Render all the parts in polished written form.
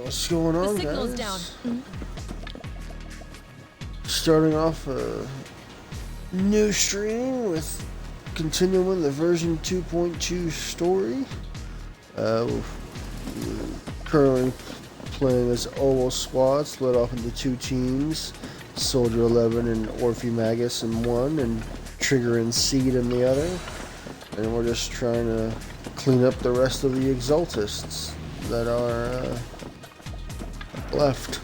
What's going on, The signal's guys? down. Starting off a new stream with continuing the version 2.2 story. We're currently playing as Oval Squad, split off into two teams. Soldier 11 and Orphe Magus in one, and Trigger and Seed in the other. And we're just trying to clean up the rest of the Exaltists that are left.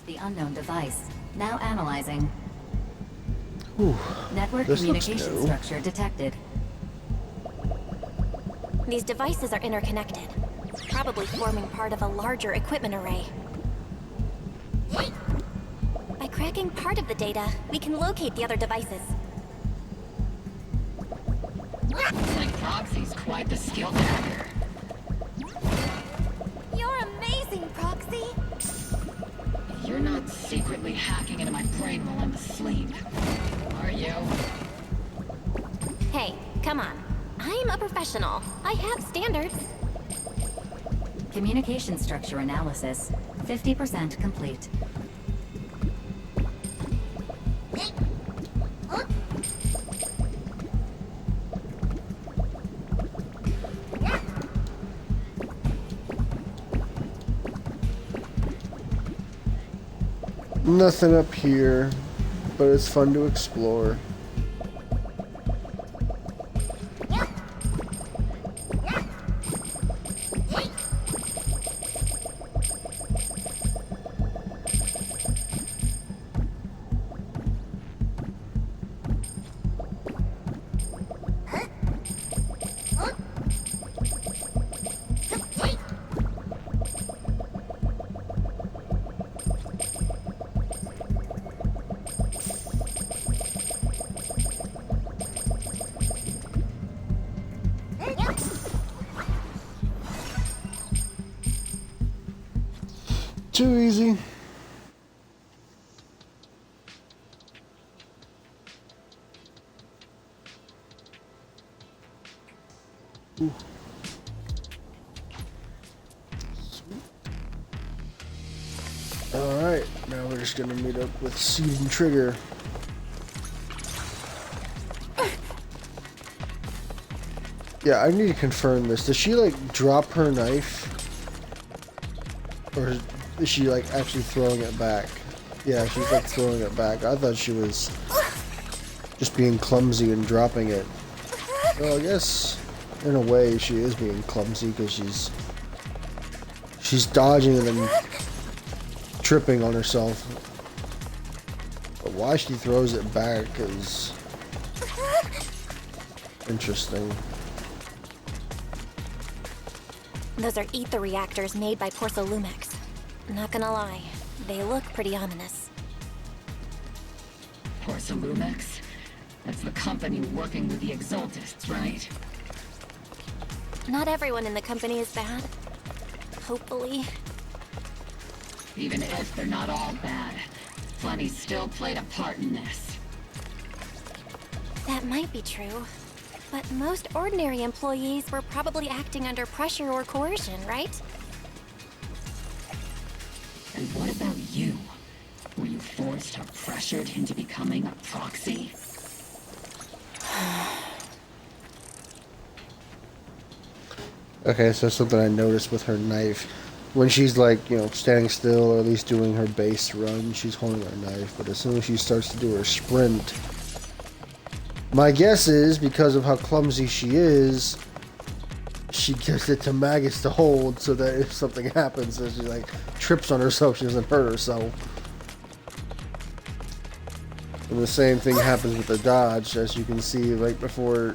The unknown device. Now analyzing. Whew. Network This communication looks new. structure detected. These devices are interconnected, probably forming part of a larger equipment array. By cracking part of the data, we can locate the other devices. Looks like Proxy's quite the skilled hacker. You're amazing, Proxy! You're not secretly hacking into my brain while I'm asleep, are you? Hey, come on. I'm a professional. I have standards. Communication structure analysis. 50% complete. Nothing up here, but it's fun to explore. Too easy. Ooh. Alright, now we're just gonna meet up with Seed and Trigger. Yeah, I need to confirm this. Does she like drop her knife? Or is she like actually throwing it back? Yeah, she's like throwing it back. I thought she was just being clumsy and dropping it. Well, I guess in a way she is being clumsy because she's dodging and then tripping on herself. But why she throws it back is interesting. Those are ether reactors made by Lumex. Not gonna lie, they look pretty ominous. Lumex? That's the company working with the Exaltists, right? Not everyone in the company is bad. Hopefully. Even if they're not all bad, Funny still played a part in this. That might be true. But most ordinary employees were probably acting under pressure or coercion, right? And what about you? Were you forced or pressured into becoming a proxy? Okay, so something I noticed with her knife. When she's like, you know, standing still or at least doing her base run, she's holding her knife. But as soon as she starts to do her sprint, my guess is because of how clumsy she is, she gives it to Magus to hold so that if something happens, that she like trips on herself, she doesn't hurt herself. And the same thing happens with the dodge, as you can see right before,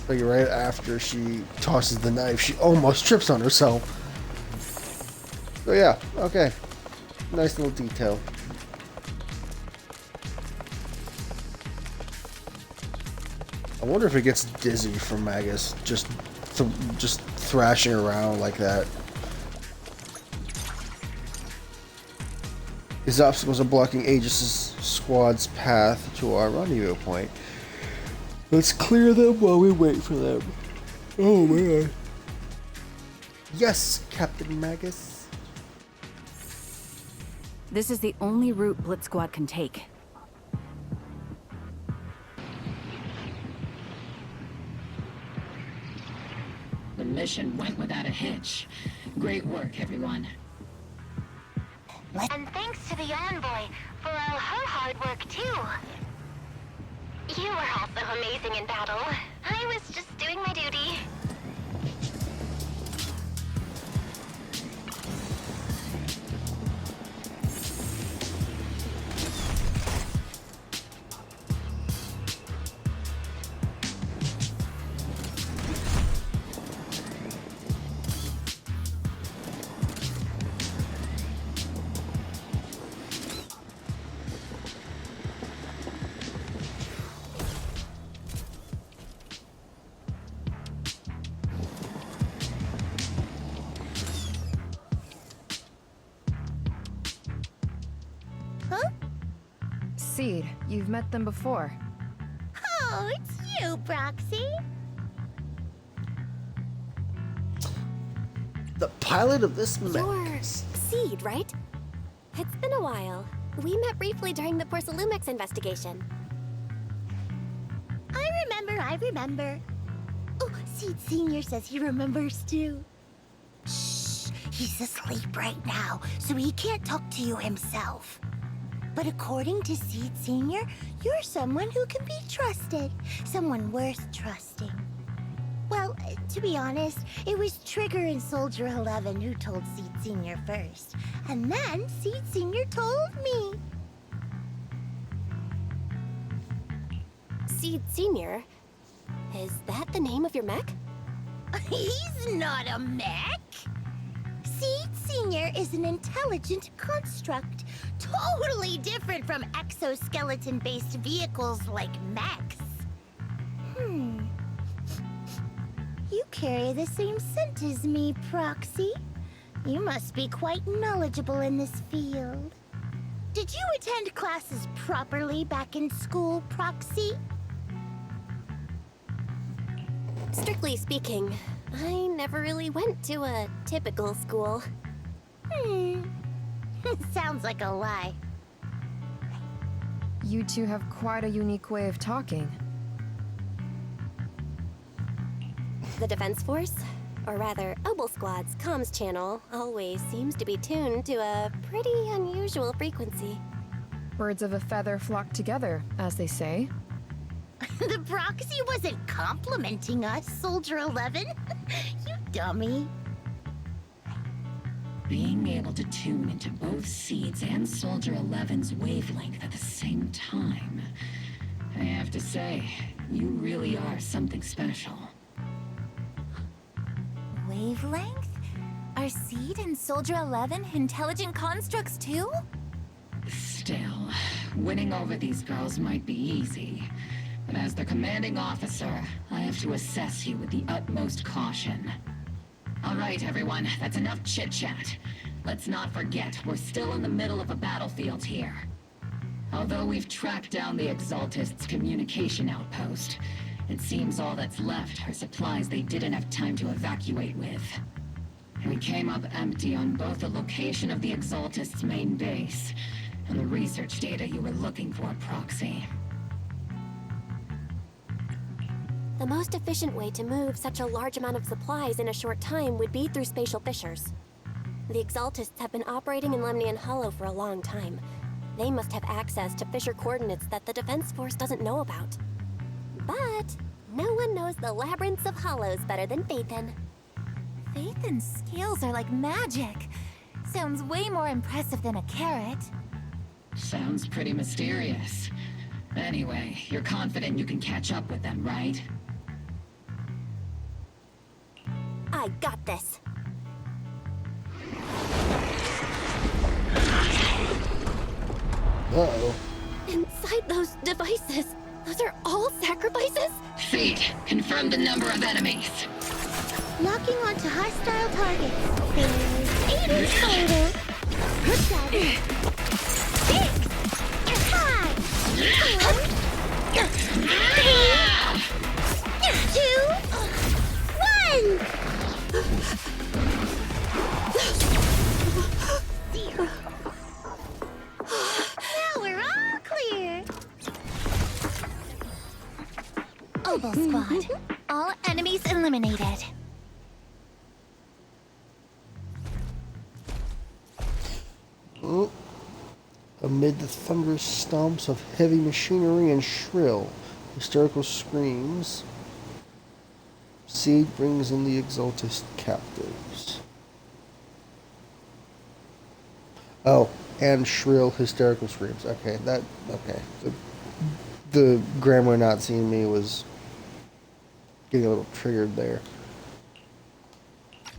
like right after she tosses the knife, she almost trips on herself. So yeah, okay. Nice little detail. I wonder if it gets dizzy from Magus just thrashing around like that. These obstacles are blocking Aegis' squad's path to our rendezvous point. Let's clear them while we wait for them. Oh man. Yes, Captain Magus. This is the only route Blitz Squad can take. The mission went without a hitch. Great work, everyone. And thanks to the envoy for all her hard work, too. You were also amazing in battle. I was just doing my duty. Seed, you've met them before. Oh, it's you, Proxy. The pilot of this You're mech. Seed, right? It's been a while. We met briefly during the Porcelumex investigation. I remember. Oh, Seed Senior says he remembers too. Shh, he's asleep right now, so he can't talk to you himself. But according to Seed Senior, you're someone who can be trusted. Someone worth trusting. Well, to be honest, it was Trigger and Soldier 11 who told Seed Senior first. And then Seed Senior told me. Seed Senior? Is that the name of your mech? He's not a mech. Seed Senior is an intelligent construct, totally different from exoskeleton-based vehicles like mechs. You carry the same scent as me, Proxy. You must be quite knowledgeable in this field. Did you attend classes properly back in school, Proxy? Strictly speaking, I never really went to a typical school. Sounds like a lie. You two have quite a unique way of talking. The Defense Force, or rather Obel Squad's comms channel, always seems to be tuned to a pretty unusual frequency. Birds of a feather flock together, as they say. The Proxy wasn't complimenting us, Soldier 11. You dummy. Being able to tune into both Seeds and Soldier 11's wavelength at the same time. I have to say, you really are something special. Wavelength? Are Seed and Soldier 11 intelligent constructs too? Still, winning over these girls might be easy. But as their commanding officer, I have to assess you with the utmost caution. All right, everyone, that's enough chit-chat. Let's not forget, we're still in the middle of a battlefield here. Although we've tracked down the Exaltists' communication outpost, it seems all that's left are supplies they didn't have time to evacuate with. We came up empty on both the location of the Exaltists' main base and the research data you were looking for, Proxy. The most efficient way to move such a large amount of supplies in a short time would be through spatial fissures. The Exaltists have been operating in Lemnian Hollow for a long time. They must have access to fissure coordinates that the Defense Force doesn't know about. But no one knows the labyrinths of hollows better than Phaethon. Phaethon's skills are like magic. Sounds way more impressive than a carrot. Sounds pretty mysterious. Anyway, you're confident you can catch up with them, right? I got this. Uh-oh. Inside those devices, those are all sacrifices? Seed, confirm the number of enemies. Locking onto hostile targets. There's 8 in total. Good job. Now we're all clear. Oboe Squad. All enemies eliminated. Oh. Amid the thunderous stomps of heavy machinery and shrill, hysterical screams, Seed brings in the Exaltist captives. Oh, and shrill, hysterical screams. Okay, okay. The grammar Nazi in me was getting a little triggered there.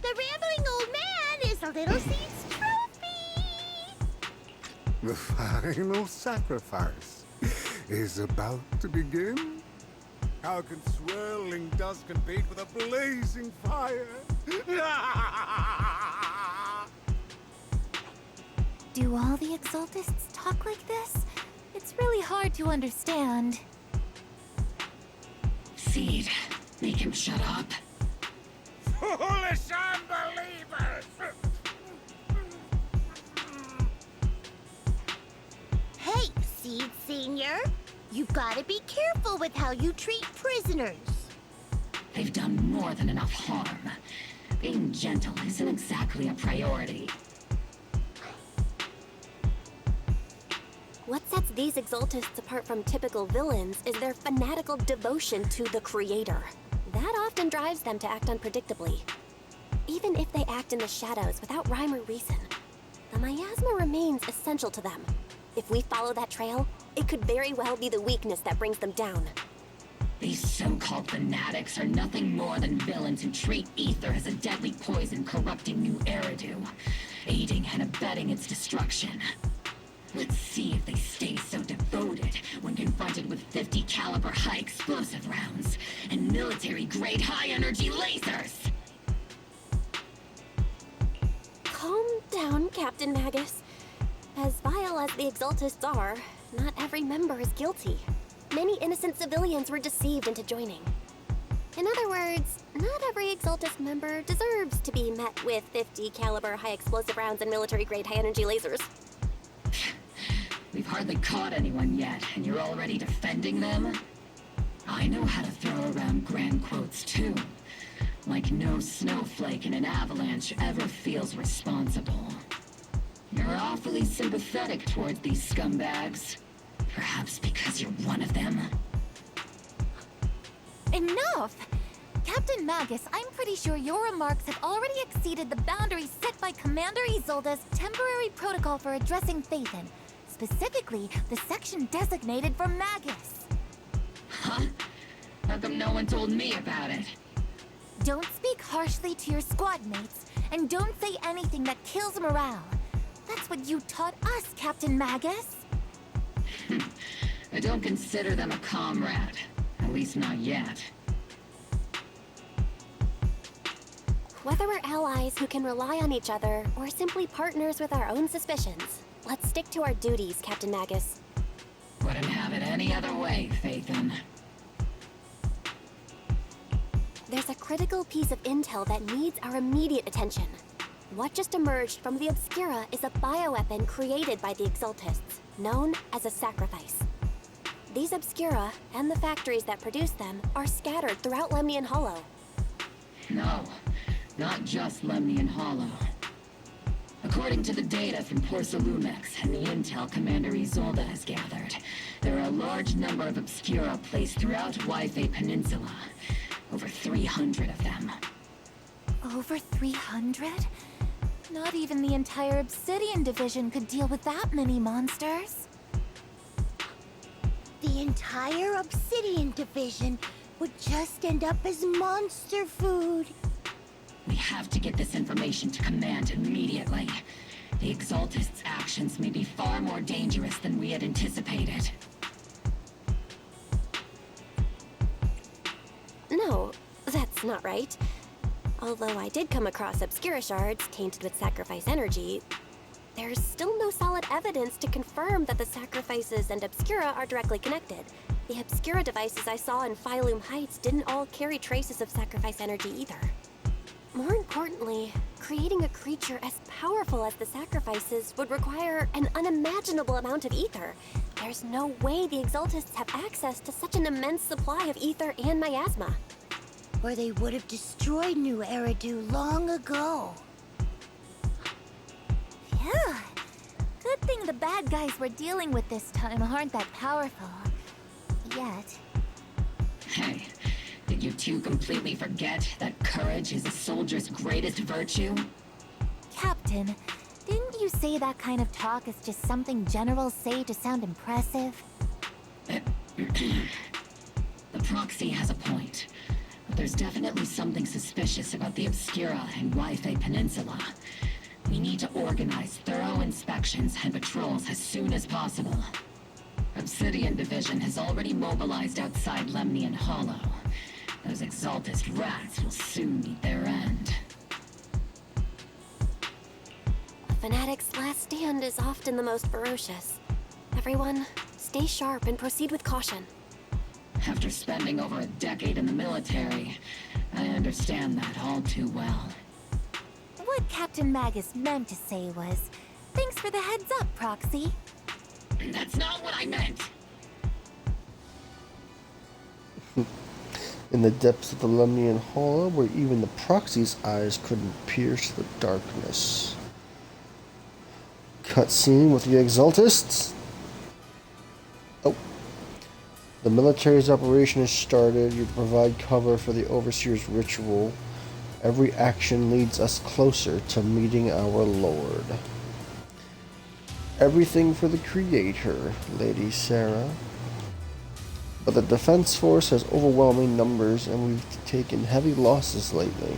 The rambling old man is a little Seed's trophy. The final sacrifice is about to begin. How can swirling dust compete with a blazing fire? Do all the Exaltists talk like this? It's really hard to understand. Seed, make him shut up. Foolish unbelievers! Hey, Seed Senior. You've got to be careful with how you treat prisoners. They've done more than enough harm. Being gentle isn't exactly a priority. What sets these Exaltists apart from typical villains is their fanatical devotion to the Creator. That often drives them to act unpredictably. Even if they act in the shadows without rhyme or reason, the miasma remains essential to them. If we follow that trail, it could very well be the weakness that brings them down. These so-called fanatics are nothing more than villains who treat ether as a deadly poison corrupting new Eridu, aiding and abetting its destruction. Let's see if they stay so devoted when confronted with 50 caliber high explosive rounds and military-grade high-energy lasers! Calm down, Captain Magus. As vile as the Exaltists are, not every member is guilty. Many innocent civilians were deceived into joining. In other words, not every Exaltist member deserves to be met with 50 caliber high explosive rounds and military-grade high-energy lasers. We've hardly caught anyone yet, and you're already defending them? I know how to throw around grand quotes too. Like no snowflake in an avalanche ever feels responsible. You're awfully sympathetic towards these scumbags. Perhaps because you're one of them? Enough! Captain Magus, I'm pretty sure your remarks have already exceeded the boundaries set by Commander Isolde's temporary protocol for addressing Phaethon. Specifically, the section designated for Magus. Huh? How come no one told me about it? Don't speak harshly to your squad mates, and don't say anything that kills morale. That's what you taught us, Captain Magus. I don't consider them a comrade. At least not yet. Whether we're allies who can rely on each other, or simply partners with our own suspicions, let's stick to our duties, Captain Magus. Wouldn't have it any other way, Phaethon. There's a critical piece of intel that needs our immediate attention. What just emerged from the Obscura is a bioweapon created by the Exaltists, known as a sacrifice. These Obscura, and the factories that produce them, are scattered throughout Lemnian Hollow. No, not just Lemnian Hollow. According to the data from Porcelumex and the intel Commander Isolde has gathered, there are a large number of Obscura placed throughout Waifei Peninsula. Over 300 of them. Over 300? Not even the entire Obsidian Division could deal with that many monsters. The entire Obsidian Division would just end up as monster food. We have to get this information to Command immediately. The Exaltists' actions may be far more dangerous than we had anticipated. No, that's not right. Although I did come across Obscura shards tainted with sacrifice energy, there's still no solid evidence to confirm that the sacrifices and Obscura are directly connected. The Obscura devices I saw in Phylum Heights didn't all carry traces of sacrifice energy either. More importantly, creating a creature as powerful as the sacrifices would require an unimaginable amount of ether. There's no way the Exaltists have access to such an immense supply of ether and miasma. Or they would have destroyed New Eridu long ago. Phew. Good thing the bad guys we're dealing with this time aren't that powerful. Yet. Hey, did you two completely forget that courage is a soldier's greatest virtue? Captain, didn't you say that kind of talk is just something generals say to sound impressive? The proxy has a point. But there's definitely something suspicious about the Obscura and Waifei Peninsula. We need to organize thorough inspections and patrols as soon as possible. Obsidian Division has already mobilized outside Lemnian Hollow. Those Exaltist rats will soon meet their end. A fanatic's last stand is often the most ferocious. Everyone, stay sharp and proceed with caution. After spending over a decade in the military, I understand that all too well. What Captain Magus meant to say was, thanks for the heads up, Proxy. That's not what I meant! In the depths of the Lemnian Hollow, where even the proxy's eyes couldn't pierce the darkness. Cutscene with the Exaltists. Oh. The military's operation has started. You provide cover for the Overseer's ritual. Every action leads us closer to meeting our Lord. Everything for the Creator, Lady Sarah. But the Defense Force has overwhelming numbers and we've taken heavy losses lately.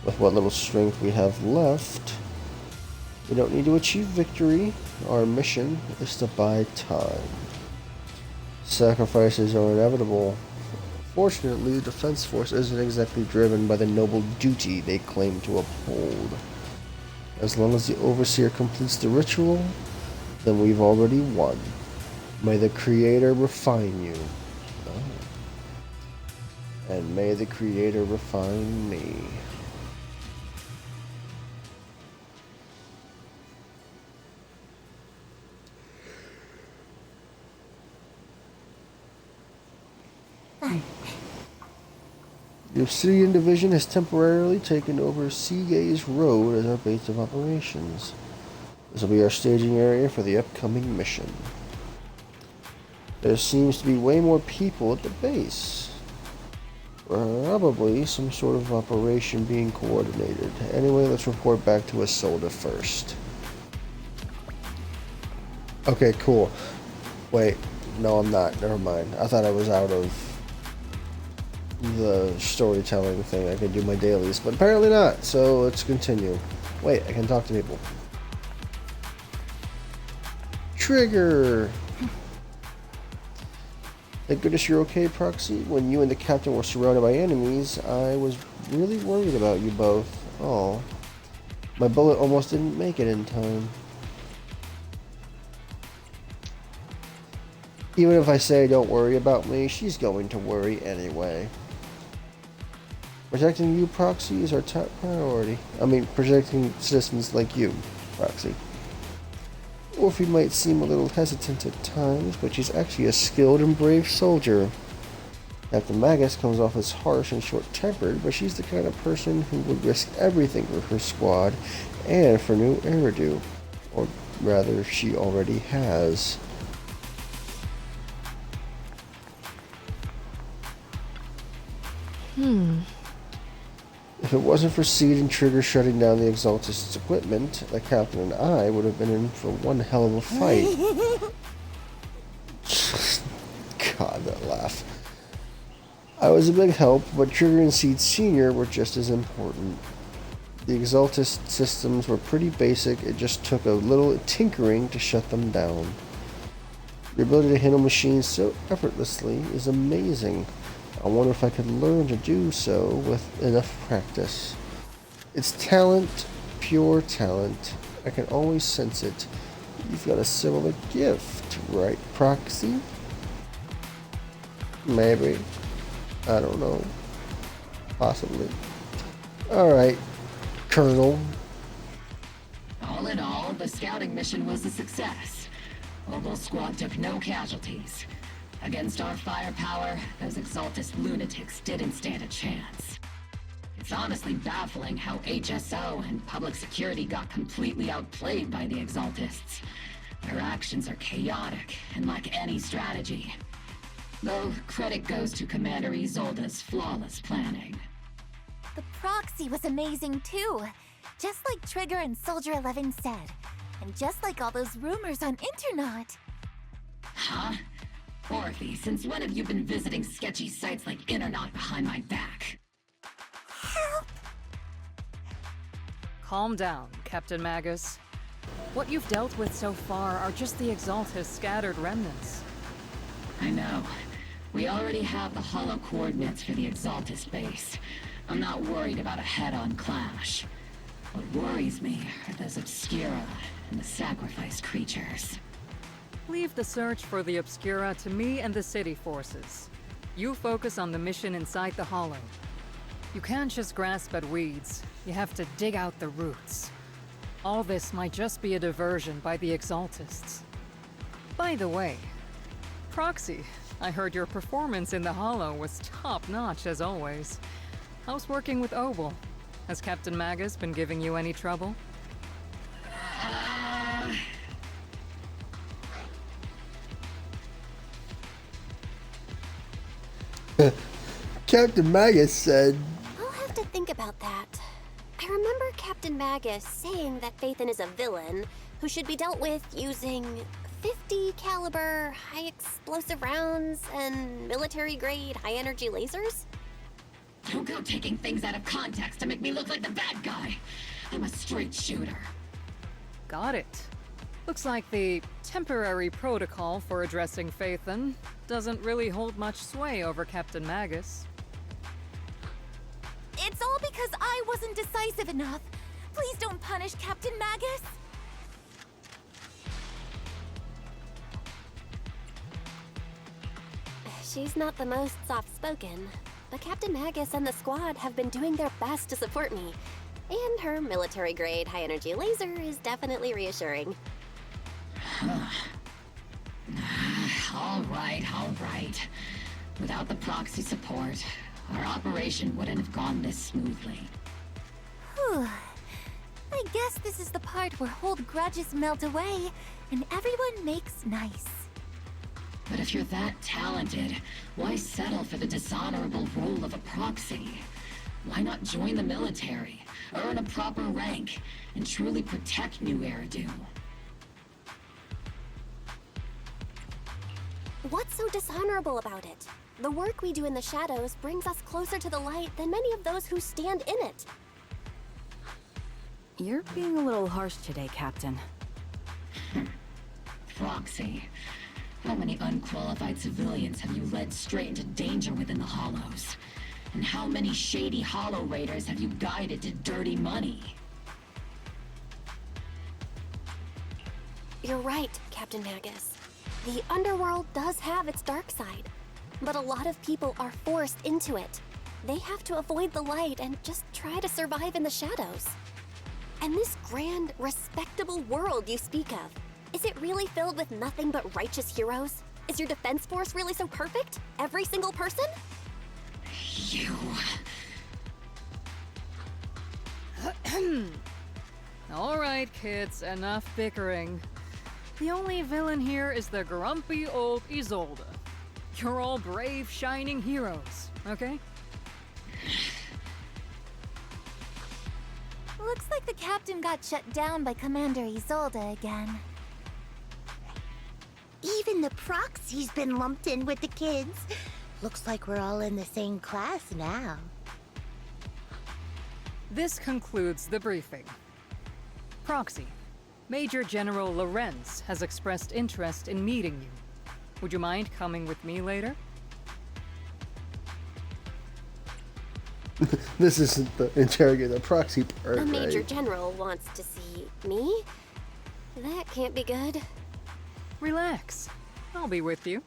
With what little strength we have left, we don't need to achieve victory. Our mission is to buy time. Sacrifices are inevitable. Fortunately, the Defense Force isn't exactly driven by the noble duty they claim to uphold. As long as the Overseer completes the ritual, then we've already won. May the Creator refine you. And may the Creator refine me. The Obsidian Division has temporarily taken over Seagaze Road as our base of operations. This will be our staging area for the upcoming mission. There seems to be way more people at the base. Probably some sort of operation being coordinated. Anyway, let's report back to Isolde first. Okay, cool. Wait, no I'm not. Never mind. I thought I was out of the storytelling thing. I could do my dailies, but apparently not. So let's continue. Wait, I can talk to people. Trigger! Thank goodness you're okay, Proxy. When you and the captain were surrounded by enemies, I was really worried about you both. Oh, my bullet almost didn't make it in time. Even if I say don't worry about me, she's going to worry anyway. Protecting you, Proxy, is our top priority. I mean, protecting citizens like you, Proxy. Orphe might seem a little hesitant at times, but she's actually a skilled and brave soldier. Captain Magus comes off as harsh and short-tempered, but she's the kind of person who would risk everything for her squad and for New Eridu. Or rather, she already has. If it wasn't for Seed and Trigger shutting down the Exaltist's equipment, the Captain and I would have been in for one hell of a fight. God, that laugh. I was a big help, but Trigger and Seed Sr. were just as important. The Exaltist systems were pretty basic, it just took a little tinkering to shut them down. Your ability to handle machines so effortlessly is amazing. I wonder if I could learn to do so with enough practice. It's talent, pure talent, I can always sense it. You've got a similar gift, right, Proxy? Maybe. I don't know. Possibly. Alright, Colonel. All in all, the scouting mission was a success. Obel Squad took no casualties. Against our firepower, those Exaltist lunatics didn't stand a chance. It's honestly baffling how HSO and public security got completely outplayed by the Exaltists. Their actions are chaotic and lack any strategy. Though credit goes to Commander Isolde's flawless planning. The proxy was amazing too. Just like Trigger and Soldier 11 said. And just like all those rumors on Internet. Huh? Orphe, since when have you been visiting sketchy sites like Internet behind my back? Help! Calm down, Captain Magus. What you've dealt with so far are just the Exaltist scattered remnants. I know. We already have the hollow coordinates for the Exaltist base. I'm not worried about a head-on clash. What worries me are those Obscura and the sacrificed creatures. Leave the search for the Obscura to me and the city forces. You focus on the mission inside the Hollow. You can't just grasp at weeds. You have to dig out the roots. All this might just be a diversion by the Exaltists. By the way, Proxy, I heard your performance in the Hollow was top-notch as always. How's working with Obel? Has Captain Magus been giving you any trouble? Captain Magus said, I'll have to think about that. I remember Captain Magus saying that Phaethon is a villain who should be dealt with using 50 caliber high explosive rounds and military grade high energy lasers? Don't go taking things out of context to make me look like the bad guy. I'm a straight shooter. Got it. Looks like the temporary protocol for addressing Phaethon doesn't really hold much sway over Captain Magus. It's all because I wasn't decisive enough. Please don't punish Captain Magus. She's not the most soft-spoken, but Captain Magus and the squad have been doing their best to support me. And her military-grade high-energy laser is definitely reassuring. All right. Without the proxy support, our operation wouldn't have gone this smoothly. Whew. I guess this is the part where old grudges melt away and everyone makes nice. But if you're that talented, why settle for the dishonorable role of a proxy? Why not join the military, earn a proper rank, and truly protect New Eridu? What's so dishonorable about it? The work we do in the shadows brings us closer to the light than many of those who stand in it. You're being a little harsh today, Captain. Proxy. How many unqualified civilians have you led straight into danger within the Hollows? And how many shady Hollow Raiders have you guided to dirty money? You're right, Captain Magus. The underworld does have its dark side, but a lot of people are forced into it. They have to avoid the light and just try to survive in the shadows. And this grand, respectable world you speak of, is it really filled with nothing but righteous heroes? Is your defense force really so perfect? Every single person? You... All right, kids, enough bickering. The only villain here is the grumpy old Isolde. You're all brave, shining heroes, okay? Looks like the captain got shut down by Commander Isolde again. Even the proxy's been lumped in with the kids. Looks like we're all in the same class now. This concludes the briefing. Proxy, Major General Lorenz has expressed interest in meeting you. Would you mind coming with me later? This isn't the interrogate the proxy part, The Major right? General wants to see me? That can't be good. Relax. I'll be with you.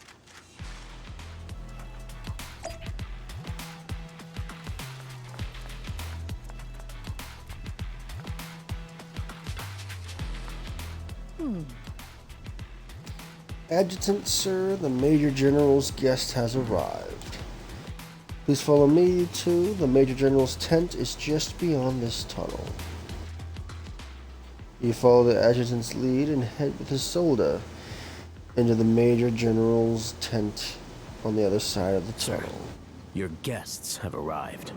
Adjutant, sir, the Major General's guest has arrived. Please follow me to the Major General's tent is just beyond this tunnel. You follow the adjutant's lead and head with his soldier into the Major General's tent on the other side of the tunnel. Your guests have arrived.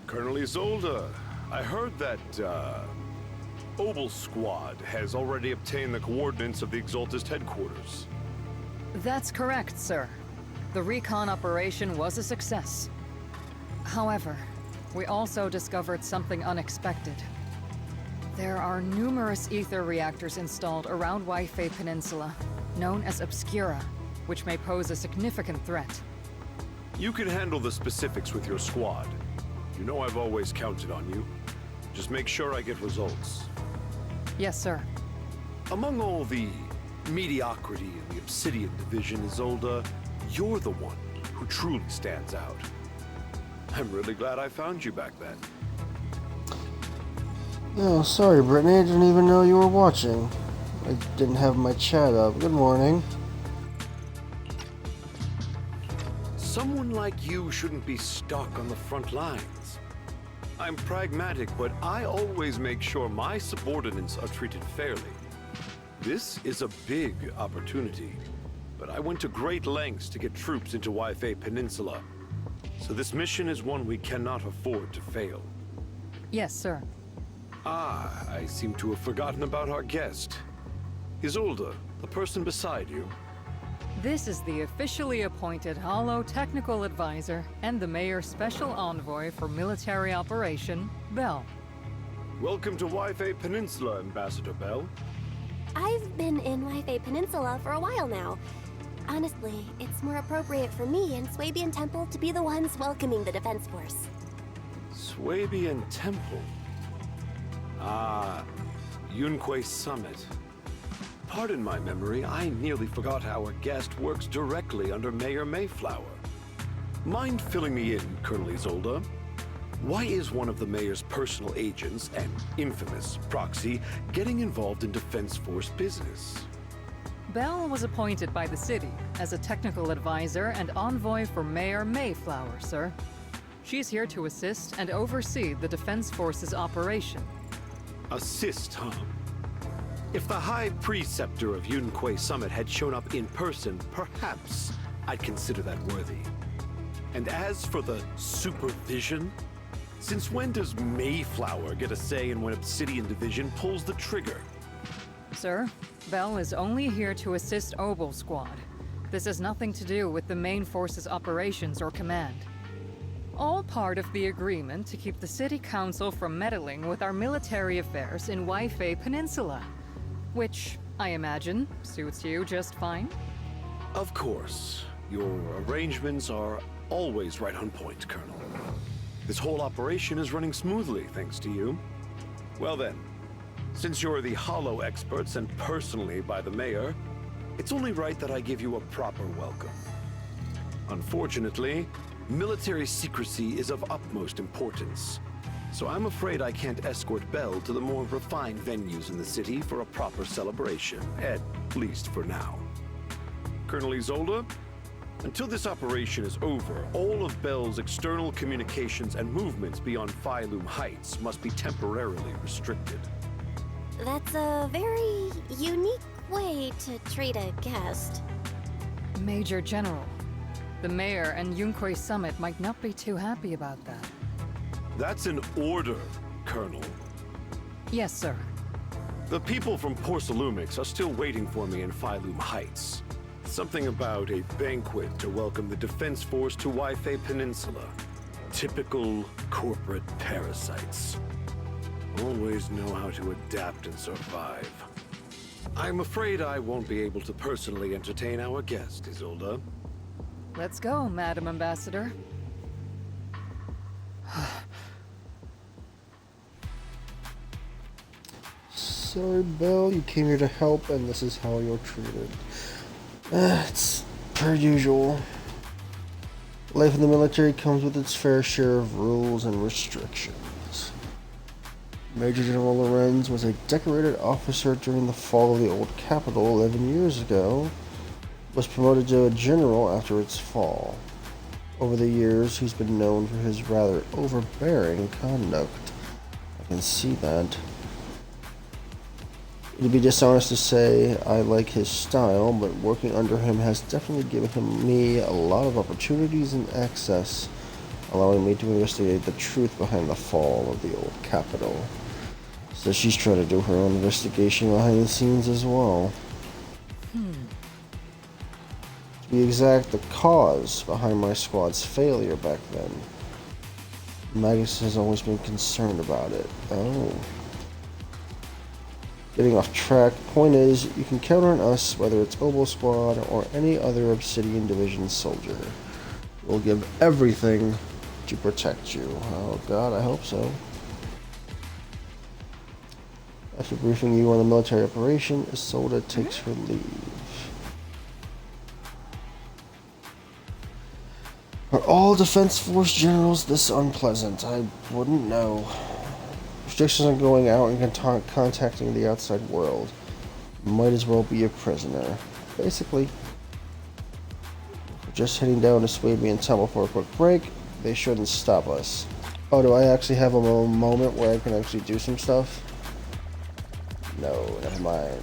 Colonel Isolde, I heard that, Obel Squad has already obtained the coordinates of the Exaltist headquarters. That's correct, sir. The recon operation was a success. However, we also discovered something unexpected. There are numerous ether reactors installed around Waifei Peninsula, known as Obscura, which may pose a significant threat. You can handle the specifics with your squad. You know I've always counted on you. Just make sure I get results. Yes, sir. Among all the mediocrity in the Obsidian Division, Isolde, you're the one who truly stands out. I'm really glad I found you back then. Oh, sorry, Brittany. I didn't even know you were watching. I didn't have my chat up. Good morning. Someone like you shouldn't be stuck on the front lines. I'm pragmatic, but I always make sure my subordinates are treated fairly. This is a big opportunity, but I went to great lengths to get troops into Waifei Peninsula. So this mission is one we cannot afford to fail. Yes, sir. Ah, I seem to have forgotten about our guest. Isolde, the person beside you. This is the officially appointed Hollow Technical Advisor and the Mayor's Special Envoy for Military Operation, Bell. Welcome to Waifei Peninsula, Ambassador Bell. I've been in Waifei Peninsula for a while now. Honestly, it's more appropriate for me and Swabian Temple to be the ones welcoming the Defense Force. Swabian Temple. Ah, Yunquei Summit. Pardon my memory, I nearly forgot our guest works directly under Mayor Mayflower. Mind filling me in, Colonel Isolde? Why is one of the mayor's personal agents, an infamous proxy, getting involved in Defense Force business? Bell was appointed by the city as a technical advisor and envoy for Mayor Mayflower, sir. She's here to assist and oversee the Defense Force's operation. Assist, huh? If the High Preceptor of Yunquei Summit had shown up in person, perhaps I'd consider that worthy. And as for the supervision, since when does Mayflower get a say in when Obsidian Division pulls the trigger? Sir, Bell is only here to assist Obel Squad. This has nothing to do with the main force's operations or command. All part of the agreement to keep the City Council from meddling with our military affairs in Waifei Peninsula. Which, I imagine, suits you just fine? Of course. Your arrangements are always right on point, Colonel. This whole operation is running smoothly, thanks to you. Well then, since you're the Hollow experts and personally by the Mayor, it's only right that I give you a proper welcome. Unfortunately, military secrecy is of utmost importance. So I'm afraid I can't escort Bell to the more refined venues in the city for a proper celebration, at least for now. Colonel Isolde, until this operation is over, all of Bell's external communications and movements beyond Phylum Heights must be temporarily restricted. That's a very unique way to treat a guest. Major General, the Mayor and Yunquei Summit might not be too happy about that. That's an order, Colonel. Yes, sir. The people from Porcelumix are still waiting for me in Phylum Heights. Something about a banquet to welcome the Defense Force to Waifei Peninsula. Typical corporate parasites. Always know how to adapt and survive. I'm afraid I won't be able to personally entertain our guest, Isolde. Let's go, Madam Ambassador. Sorry, Belle, you came here to help, and this is how you're treated. It's per usual. Life in the military comes with its fair share of rules and restrictions. Major General Lorenz was a decorated officer during the fall of the old capital 11 years ago, was promoted to a general after its fall. Over the years, he's been known for his rather overbearing conduct. I can see that. It'd be dishonest to say I like his style, but working under him has definitely given me a lot of opportunities and access, allowing me to investigate the truth behind the fall of the old capital. So she's trying to do her own investigation behind the scenes as well. To be exact, the cause behind my squad's failure back then. Magus has always been concerned about it. Oh. Getting off track, point is, you can count on us, whether it's Oboe Squad or any other Obsidian Division soldier. We'll give everything to protect you. Oh god, I hope so. After briefing you on the military operation, Isolde takes her leave. Are all Defense Force generals this unpleasant? I wouldn't know. Restrictions on going out and contacting the outside world. Might as well be a prisoner. Basically. If we're just heading down to Swabian Temple for a quick break, they shouldn't stop us. Oh, do I actually have a moment where I can actually do some stuff? No, never mind.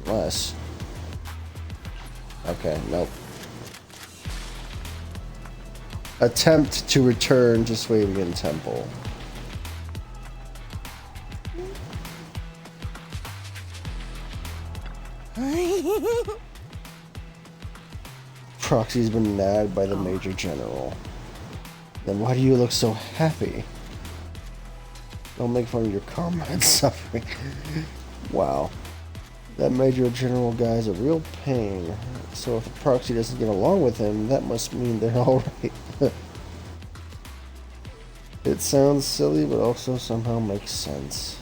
Unless... Okay, nope. Attempt to return to Swabian Temple. Proxy's been nagged by the Major General. Then why do you look so happy? Don't make fun of your comrades suffering. Wow. That Major General guy's a real pain. So if the Proxy doesn't get along with him, that must mean they're alright. It sounds silly, but also somehow makes sense.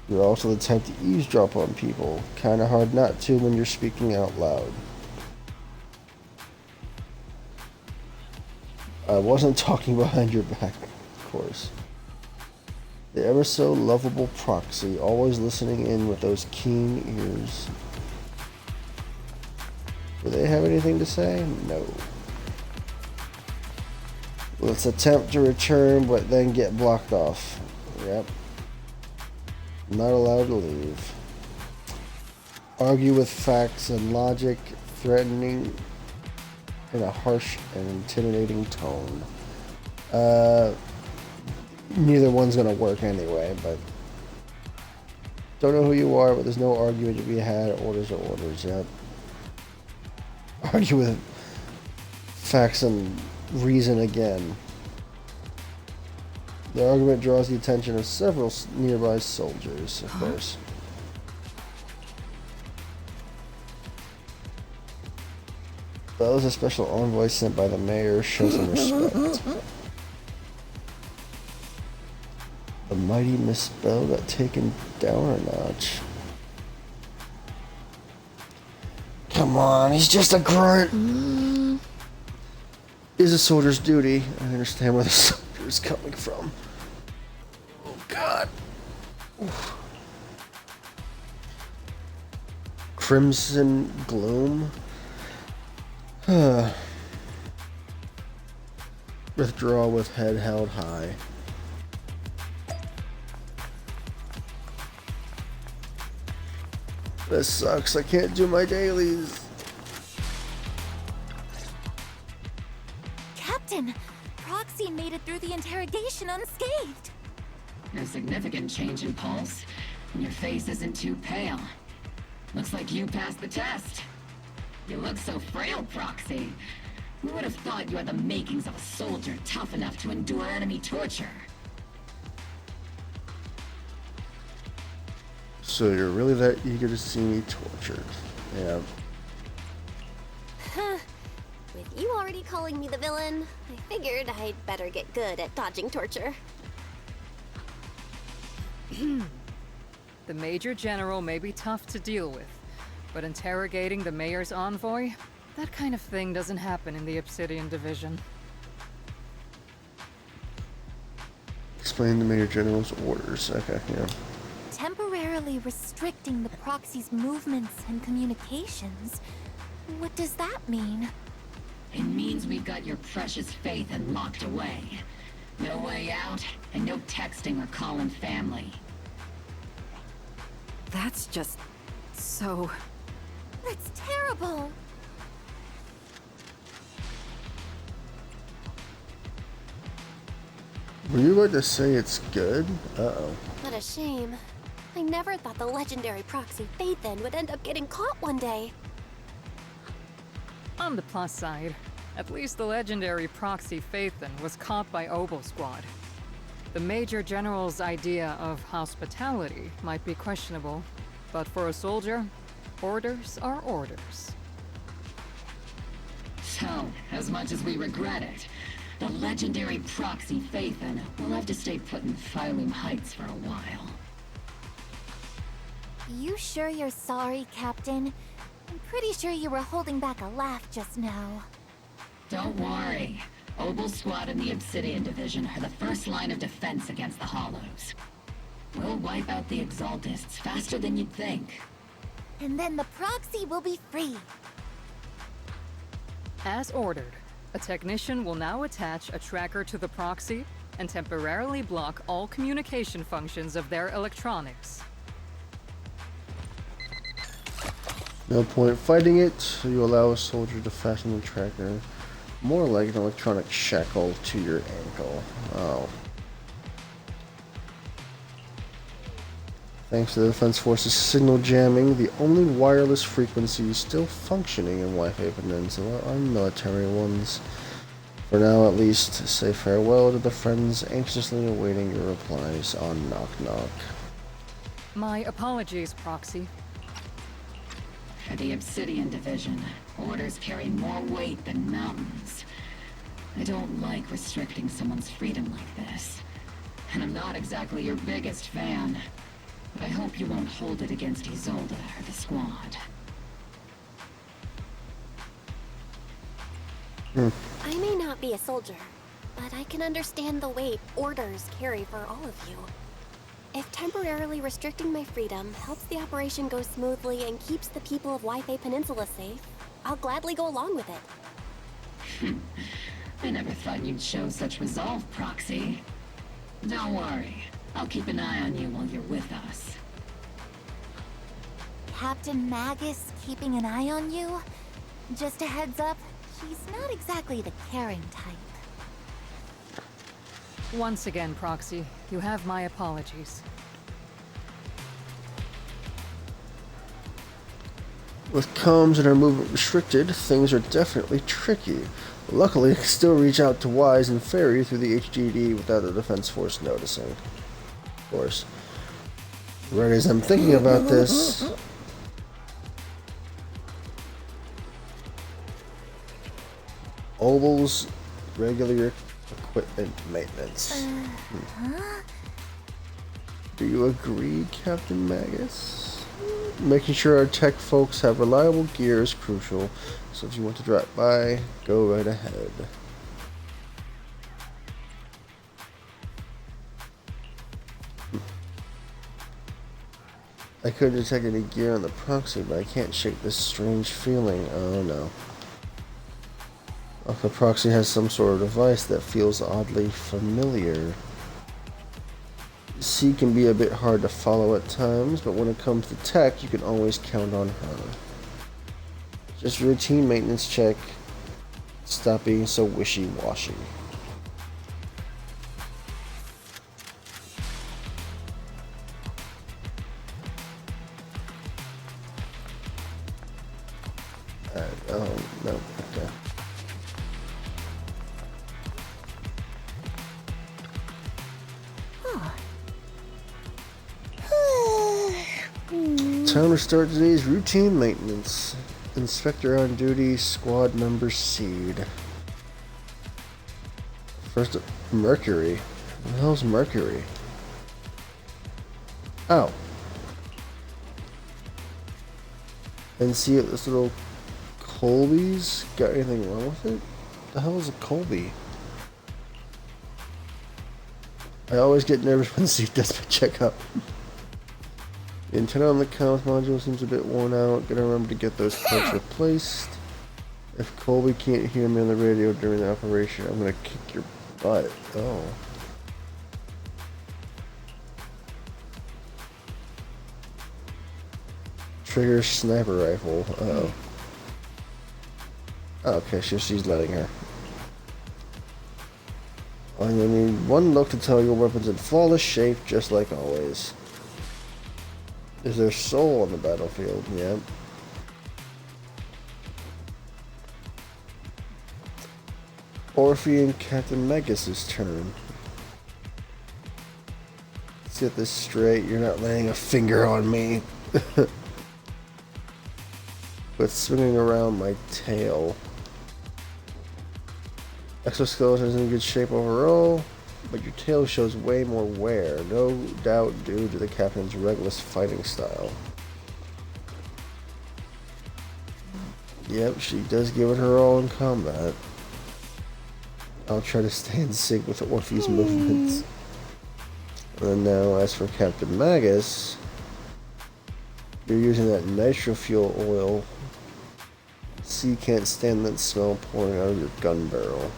You're also the type to eavesdrop on people. Kinda hard not to when you're speaking out loud. I wasn't talking behind your back, of course. The ever so lovable Proxy, always listening in with those keen ears. Do they have anything to say? No. Let's attempt to return, but then get blocked off. Yep. Not allowed to leave. Argue with facts and logic, threatening in a harsh and intimidating tone. Neither one's gonna work anyway, but don't know who you are, but there's no argument to be had. Orders are orders, yep. Argue with facts and reason again. The argument draws the attention of several nearby soldiers, of course. Bell is a special envoy sent by the mayor. Show some respect. The mighty Miss Bell got taken down a notch. Come on, he's just a grunt. Is a soldier's duty. I understand where the soldier is coming from. Oh God. Oof. Crimson gloom. Withdraw with head held high. This sucks. I can't do my dailies. Captain, Proxy made it through the interrogation unscathed. No significant change in pulse, and your face isn't too pale. Looks like you passed the test. You look so frail, Proxy. Who would have thought you had the makings of a soldier tough enough to endure enemy torture? So you're really that eager to see me tortured? Yeah. With you already calling me the villain, I figured I'd better get good at dodging torture. The Major General may be tough to deal with, but interrogating the Mayor's envoy? That kind of thing doesn't happen in the Obsidian Division. Explain the Major General's orders. Okay, yeah. Temporarily restricting the proxy's movements and communications. What does that mean? It means we've got your precious Phaethon locked away. No way out, and no texting or calling family. That's just so... That's terrible! Were you about to say it's good? Uh-oh. What a shame. I never thought the legendary proxy Phaethon would end up getting caught one day. On the plus side, at least the legendary proxy Phaethon was caught by Obel Squad. The Major General's idea of hospitality might be questionable, but for a soldier, orders are orders. So, as much as we regret it, the legendary proxy Phaethon will have to stay put in Phylum Heights for a while. You sure you're sorry, Captain? I'm pretty sure you were holding back a laugh just now. Don't worry. Obel Squad and the Obsidian Division are the first line of defense against the Hollows. We'll wipe out the Exaltists faster than you'd think. And then the proxy will be free. As ordered, a technician will now attach a tracker to the proxy and temporarily block all communication functions of their electronics. No point fighting it. You allow a soldier to fasten the tracker, more like an electronic shackle to your ankle. Oh. Thanks to the Defense Force's signal jamming, the only wireless frequencies still functioning in Wi-Fi Peninsula are military ones. For now, at least, say farewell to the friends anxiously awaiting your replies on Knock Knock. My apologies, Proxy. For the Obsidian Division, orders carry more weight than mountains. I don't like restricting someone's freedom like this. And I'm not exactly your biggest fan. But I hope you won't hold it against Isolde or the squad. I may not be a soldier, but I can understand the weight orders carry for all of you. If temporarily restricting my freedom helps the operation go smoothly and keeps the people of Wi-Fi Peninsula safe, I'll gladly go along with it. I never thought you'd show such resolve, Proxy. Don't worry. I'll keep an eye on you while you're with us. Captain Magus keeping an eye on you? Just a heads up, she's not exactly the caring type. Once again, Proxy, you have my apologies. With comms and our movement restricted, things are definitely tricky. Luckily, I can still reach out to Wise and Fairy through the HDD without the Defense Force noticing. Of course. Right as I'm thinking about this... Obel's regular equipment maintenance. Do you agree, Captain Magus? Making sure our tech folks have reliable gear is crucial, so if you want to drop by, go right ahead. I could detect any gear on the proxy, but I can't shake this strange feeling. Oh no. The proxy has some sort of device that feels oddly familiar. C can be a bit hard to follow at times, but when it comes to tech, you can always count on her. Just routine maintenance check. Stop being so wishy-washy. Oh, no, okay. Time to start today's routine maintenance. Inspector on duty, squad member Seed. First, Mercury. What the hell's Mercury? Oh. And see if this little Colby's got anything wrong with it? The hell is a Colby? I always get nervous when Seed does my checkup. The antenna on the comms module seems a bit worn out. Gotta remember to get those parts replaced. If Colby can't hear me on the radio during the operation, I'm gonna kick your butt. Oh. Trigger sniper rifle. Uh-oh. Oh, okay, she's letting her. And you need one look to tell your weapon's in flawless shape, just like always. Is there soul on the battlefield? Yep. Orphe and Captain Magus' turn. Let's get this straight. You're not laying a finger on me. But swinging around my tail. Exoskeleton is in good shape overall, but your tail shows way more wear, no doubt due to the captain's reckless fighting style. Yep, she does give it her all in combat. I'll try to stay in sync with Orphe's movements. And now, as for Captain Magus, you're using that nitro fuel oil. C can't stand that smell pouring out of your gun barrel.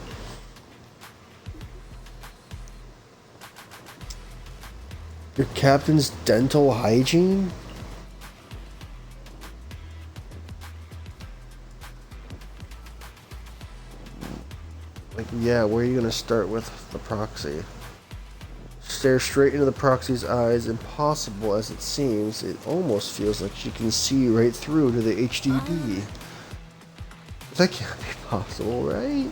Your captain's dental hygiene? Like, yeah, where are you gonna start with the proxy? Stare straight into the proxy's eyes, impossible as it seems. It almost feels like she can see right through to the HDD. That can't be possible, right?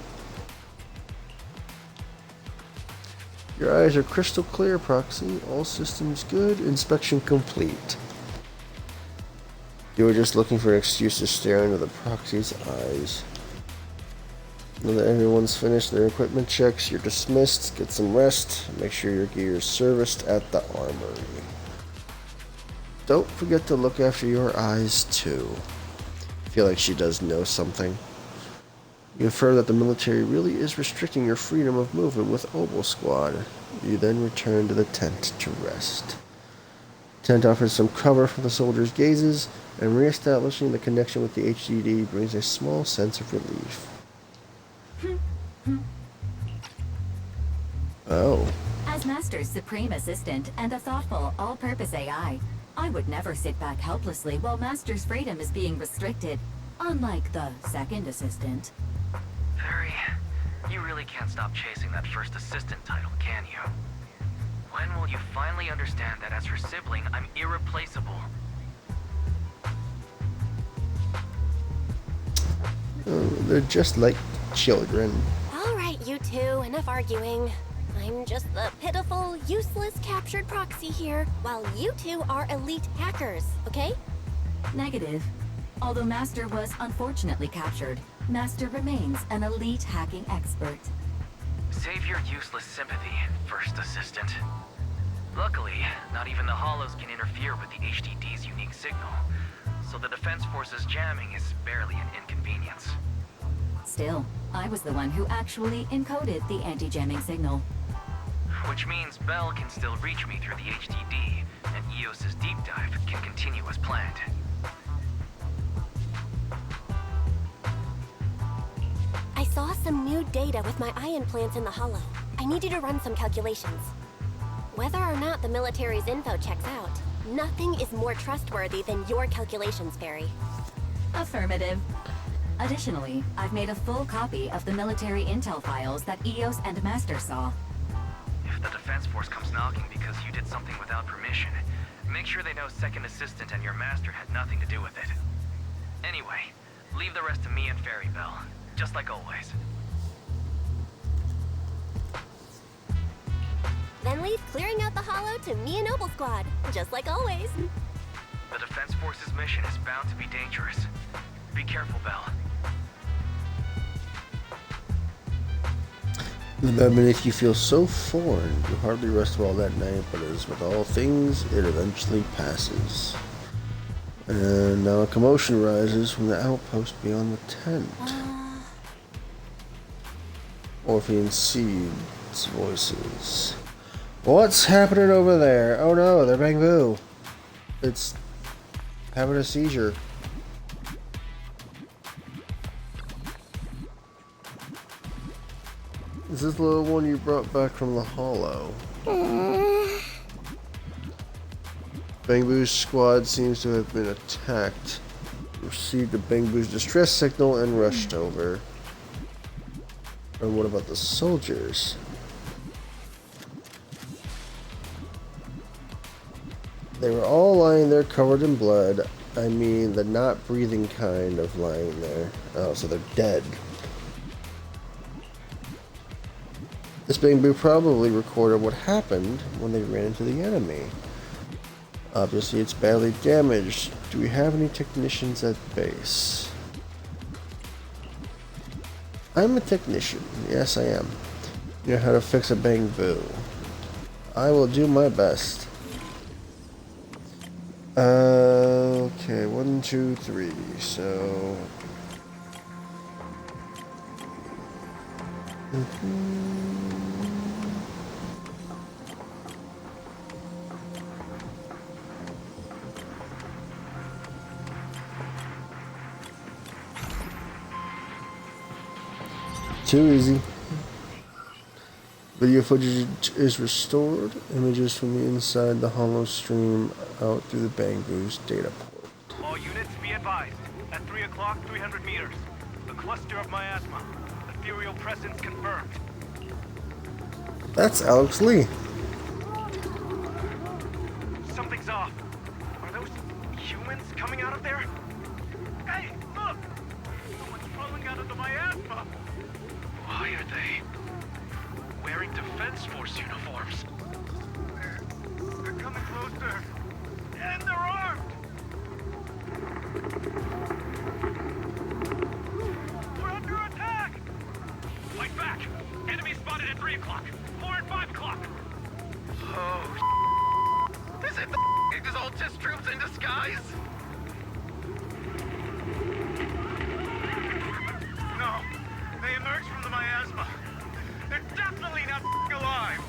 Your eyes are crystal clear, Proxy. All systems good. Inspection complete. You were just looking for an excuse to stare into the Proxy's eyes. Now that everyone's finished their equipment checks, you're dismissed. Get some rest. Make sure your gear is serviced at the armory. Don't forget to look after your eyes, too. I feel like she does know something. You infer that the military really is restricting your freedom of movement with Oboe Squad. You then return to the tent to rest. Tent offers some cover from the soldiers' gazes, and re-establishing the connection with the HDD brings a small sense of relief. Oh. As Master's supreme assistant and a thoughtful, all-purpose AI, I would never sit back helplessly while Master's freedom is being restricted, unlike the second assistant. Fairy, you really can't stop chasing that first assistant title, can you? When will you finally understand that as her sibling, I'm irreplaceable? Oh, they're just like children. Alright, you two, enough arguing. I'm just the pitiful, useless captured proxy here, while you two are elite hackers, okay? Negative. Although Master was unfortunately captured, Master remains an elite hacking expert. Save your useless sympathy, first assistant. Luckily, not even the Hollows can interfere with the HDD's unique signal, so the Defense Force's jamming is barely an inconvenience. Still, I was the one who actually encoded the anti-jamming signal. Which means Bell can still reach me through the HDD, and EOS's deep dive can continue as planned. I saw some new data with my eye implants in the Hollow. I need you to run some calculations. Whether or not the military's info checks out, nothing is more trustworthy than your calculations, Fairy. Affirmative. Additionally, I've made a full copy of the military intel files that EOS and Master saw. If the Defense Force comes knocking because you did something without permission, make sure they know Second Assistant and your Master had nothing to do with it. Anyway, leave the rest to me and Fairy Bell, just like always. Then leave clearing out the Hollow to me and Oboe Squad, just like always. The Defense Force's mission is bound to be dangerous. Be careful, Belle. The bed beneath you feels so foreign, you hardly rest well that night, but as with all things, it eventually passes. And now a commotion rises from the outpost beyond the tent. Orphean Seed's voices. What's happening over there? Oh no, they're Bangbu. It's having a seizure. Is this the little one you brought back from the hollow? Bangbu's squad seems to have been attacked. Received a Bangbu's distress signal and rushed over. And what about the soldiers? They were all lying there covered in blood. I mean, the not breathing kind of lying there. Oh, so they're dead. This Bangbu probably recorded what happened when they ran into the enemy. Obviously, it's badly damaged. Do we have any technicians at base? I'm a technician. Yes, I am. You know how to fix a Bangbu. I will do my best. Okay, 1, 2, 3. So. Too easy. Video footage is restored. Images from the inside the hollow stream out through the Bangbu's data port. All units be advised. At 3 o'clock, 300 meters. The cluster of miasma. Ethereal presence confirmed. That's Alex Lee. Something's off. Are those humans coming out of there? Hey, look! Someone's crawling out of the miasma! Why are they wearing Defense Force uniforms? They're coming closer. And they're armed! We're under attack! Fight back! Enemy spotted at 3 o'clock, 4 and 5 o'clock! Oh, is it the Exaltus troops in disguise? No, they emerged from the miasma. They're definitely not alive.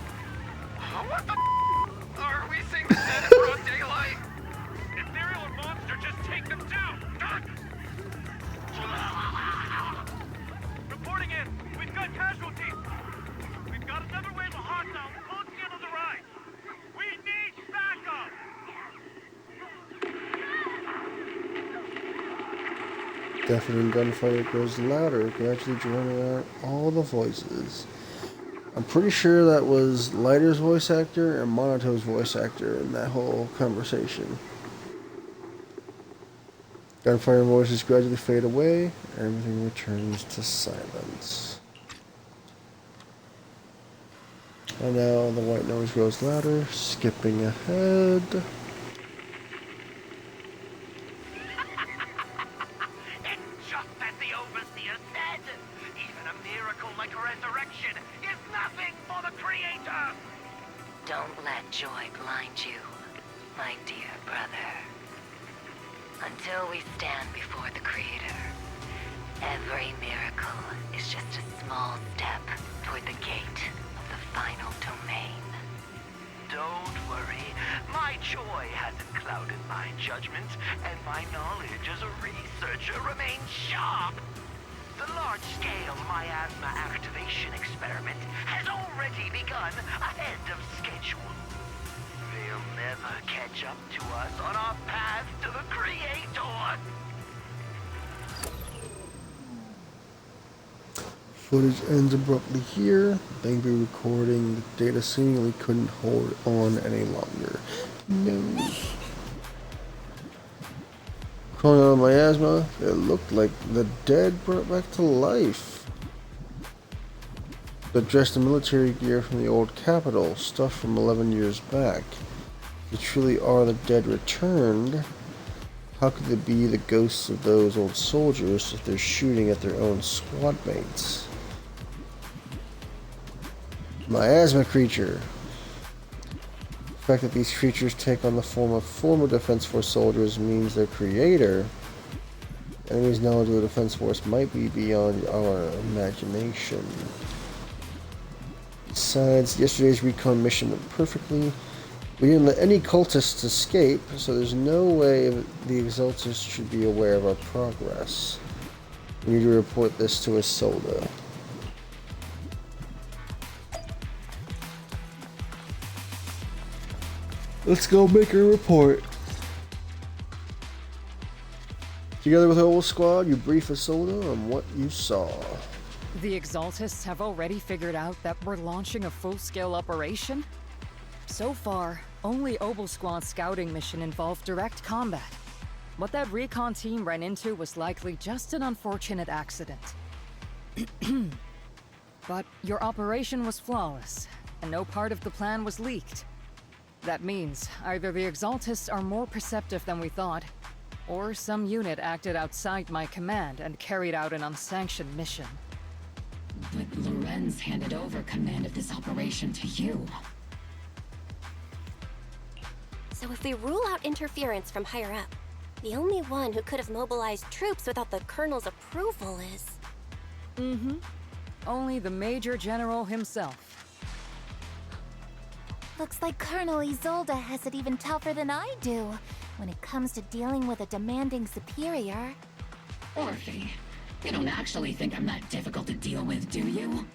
What the are we seeing the dead in broad daylight? Ethereal or monster, just take them down. Reporting in. We've got casualties. We've got another wave of hostiles closing in on the right. We need backup. Deafening gunfire grows louder, gradually drowning out all the voices. I'm pretty sure that was Lighter's voice actor and Monato's voice actor in that whole conversation. Gunfire and voices gradually fade away, and everything returns to silence. And now the white noise grows louder, skipping ahead. It's just as the Overseer said. Even a miracle like a resurrection is nothing for the Creator. Don't let joy blind you, my dear brother. Until we stand before the Creator, every miracle is just a small step toward the gate of the final domain. Don't worry. My joy hasn't clouded my judgment, and my knowledge as a researcher remains sharp. The large-scale miasma activation experiment has already begun ahead of schedule. They'll never catch up to us on our path to the Creator. Footage ends abruptly here. Bangbu recording. The data seemingly couldn't hold on any longer. No. Crawling out of miasma, it looked like the dead brought back to life. They're dressed in military gear from the old capital, stuff from 11 years back. They truly are the dead returned. How could they be the ghosts of those old soldiers if they're shooting at their own squad mates? Miasma creature. The fact that these creatures take on the form of former Defense Force soldiers means their creator, enemy's knowledge of the Defense Force, might be beyond our imagination. Besides, yesterday's recon mission went perfectly. We didn't let any cultists escape, so there's no way the Exaltists should be aware of our progress. We need to report this to Isolde. Let's go make a report. Together with our whole squad, you brief Isolde on what you saw. The Exaltists have already figured out that we're launching a full-scale operation? So far, only Obel Squad's scouting mission involved direct combat. What that recon team ran into was likely just an unfortunate accident. But your operation was flawless, and no part of the plan was leaked. That means either the Exaltists are more perceptive than we thought, or some unit acted outside my command and carried out an unsanctioned mission. But Lorenz handed over command of this operation to you. So if we rule out interference from higher up, the only one who could have mobilized troops without the Colonel's approval is... Mm-hmm. Only the Major General himself. Looks like Colonel Isolde has it even tougher than I do when it comes to dealing with a demanding superior. Orphe, you don't actually think I'm that difficult to deal with, do you?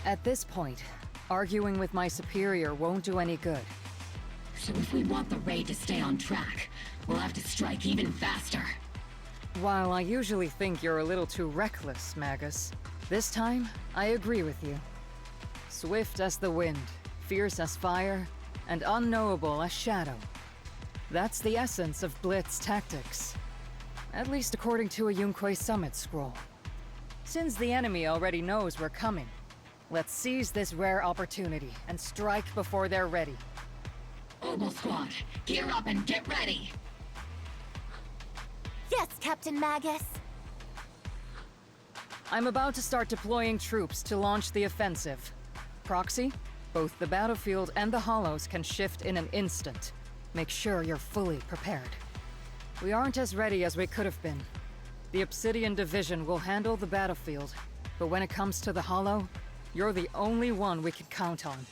At this point, arguing with my superior won't do any good. So if we want the raid to stay on track, we'll have to strike even faster. While I usually think you're a little too reckless, Magus, this time, I agree with you. Swift as the wind, fierce as fire, and unknowable as shadow. That's the essence of Blitz tactics. At least according to a Yunque Summit scroll. Since the enemy already knows we're coming, let's seize this rare opportunity and strike before they're ready. Obel Squad, gear up and get ready! Yes, Captain Magus. I'm about to start deploying troops to launch the offensive. Proxy, both the battlefield and the hollows can shift in an instant. Make sure you're fully prepared. We aren't as ready as we could have been. The Obsidian Division will handle the battlefield, but when it comes to the hollow, you're the only one we can count on.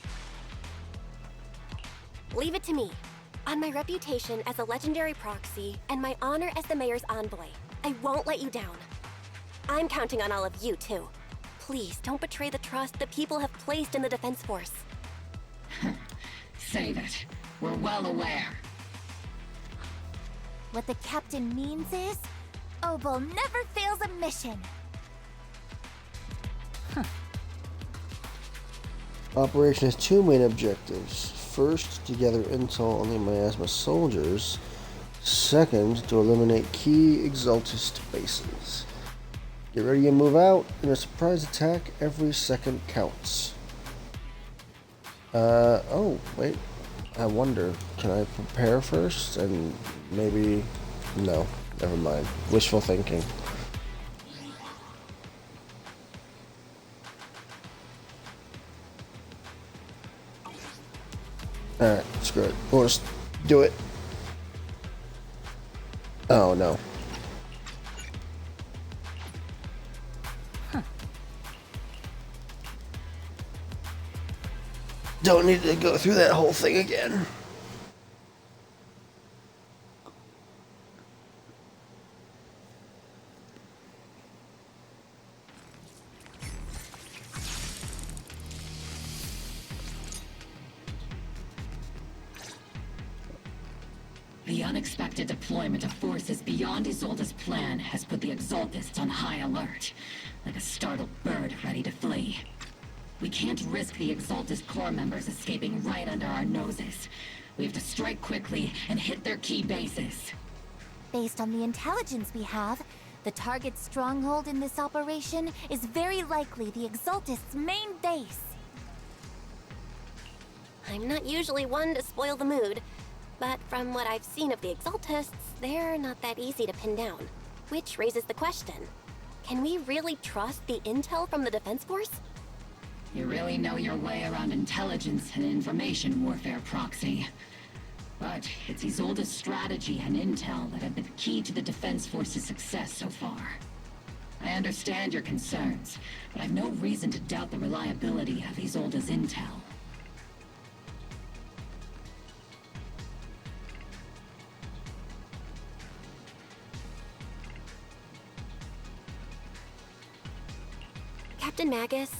Leave it to me. On my reputation as a legendary proxy and my honor as the mayor's envoy, I won't let you down. I'm counting on all of you, too. Please don't betray the trust the people have placed in the Defense Force. Save it. We're well aware. What the captain means is, Obel never fails a mission. Operation has two main objectives. First, to gather intel on the Miasma soldiers. Second, to eliminate key Exaltist bases. Get ready and move out. In a surprise attack, every second counts. Oh, wait. I wonder, can I prepare first? And maybe... No, never mind. Wishful thinking. Alright, screw it. We'll just do it. Oh, no. Don't need to go through that whole thing again. The unexpected deployment of forces beyond Isolde's plan has put the Exaltists on high alert, like a startled bird ready to flee. We can't risk the Exaltist Corps members escaping right under our noses. We have to strike quickly and hit their key bases. Based on the intelligence we have, the target's stronghold in this operation is very likely the Exaltist's main base. I'm not usually one to spoil the mood, But from what I've seen of the Exaltists, they're not that easy to pin down. Which raises the question, can we really trust the intel from the Defense Force? You really know your way around intelligence and information warfare, Proxy. But it's Isolde's strategy and intel that have been key to the Defense Force's success so far. I understand your concerns, but I've no reason to doubt the reliability of Isolde's intel. Captain Magus,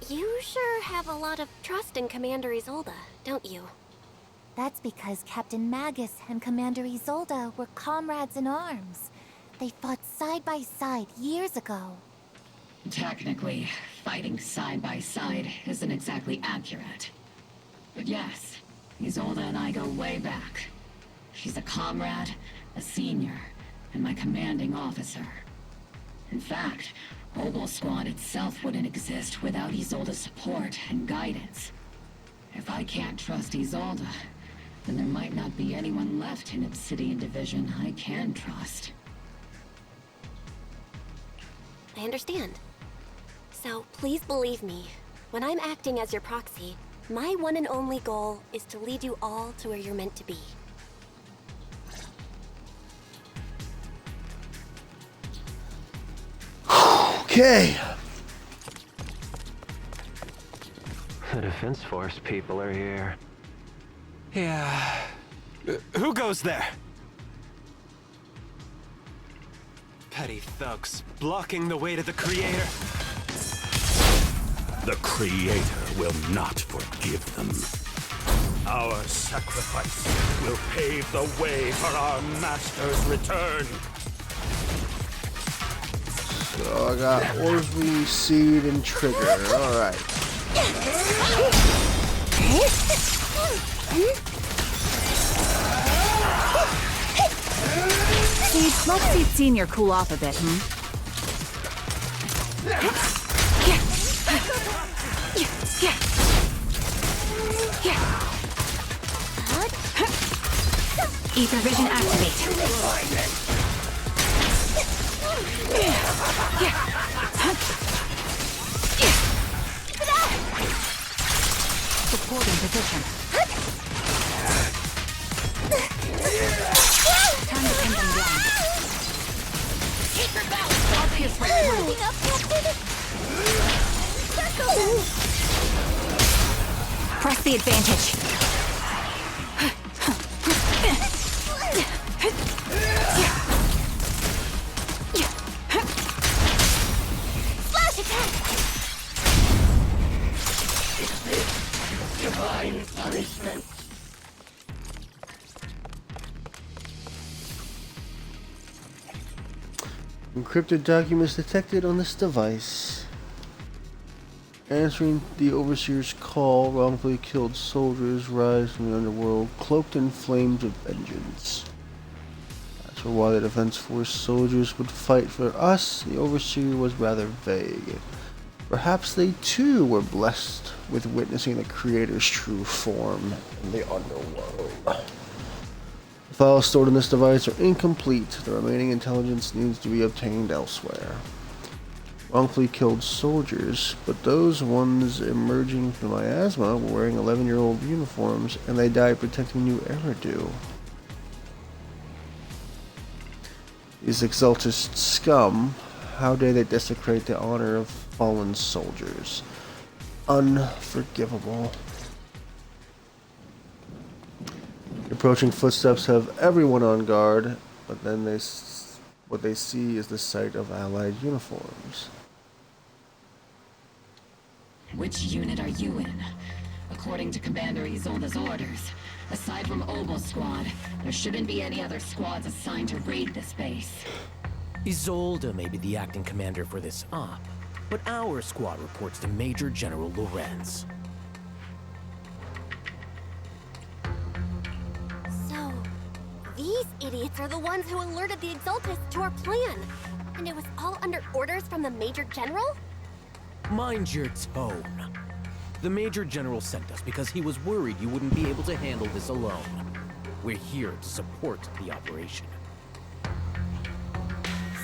you sure have a lot of trust in Commander Isolde, don't you? That's because Captain Magus and Commander Isolde were comrades in arms. They fought side by side years ago. Technically, fighting side by side isn't exactly accurate. But yes, Isolde and I go way back. She's a comrade, a senior, and my commanding officer. In fact, Obel Squad itself wouldn't exist without Isolde's support and guidance. If I can't trust Isolde, then there might not be anyone left in Obsidian Division I can trust. I understand. So please believe me, when I'm acting as your proxy, my one and only goal is to lead you all to where you're meant to be. Okay. The Defense Force people are here. Yeah. Who goes there? Petty thugs blocking the way to the Creator. The Creator will not forgive them. Our sacrifice will pave the way for our Master's return. So I got Orsley, Seed, and Trigger. Alright. Seed, let's see Senior cool off a bit, Ether vision activate. Supporting position. Time to pin them down. Keep your balance. I'll pierce right through. Press the advantage. Slash attack! Divine punishment. Encrypted documents detected on this device. Answering the Overseer's call, wrongfully killed soldiers rise from the underworld, cloaked in flames of vengeance. As for why the Defense Force soldiers would fight for us, the Overseer was rather vague. Perhaps they too were blessed with witnessing the Creator's true form in the underworld. The files stored in this device are incomplete. The remaining intelligence needs to be obtained elsewhere. Wrongfully killed soldiers, but those ones emerging from the miasma were wearing 11-year-old uniforms, and they died protecting New Eridu. These Exaltist scum, how dare they desecrate the honor of fallen soldiers? Unforgivable. The approaching footsteps have everyone on guard, but then what they see is the sight of Allied uniforms. Which unit are you in? According to Commander Isolde's orders, aside from Obel Squad, there shouldn't be any other squads assigned to raid this base. Isolde may be the acting commander for this op, but our squad reports to Major General Lorenz. So, these idiots are the ones who alerted the Exaltists to our plan. And it was all under orders from the Major General? Mind your tone. The Major General sent us because he was worried you wouldn't be able to handle this alone. We're here to support the operation.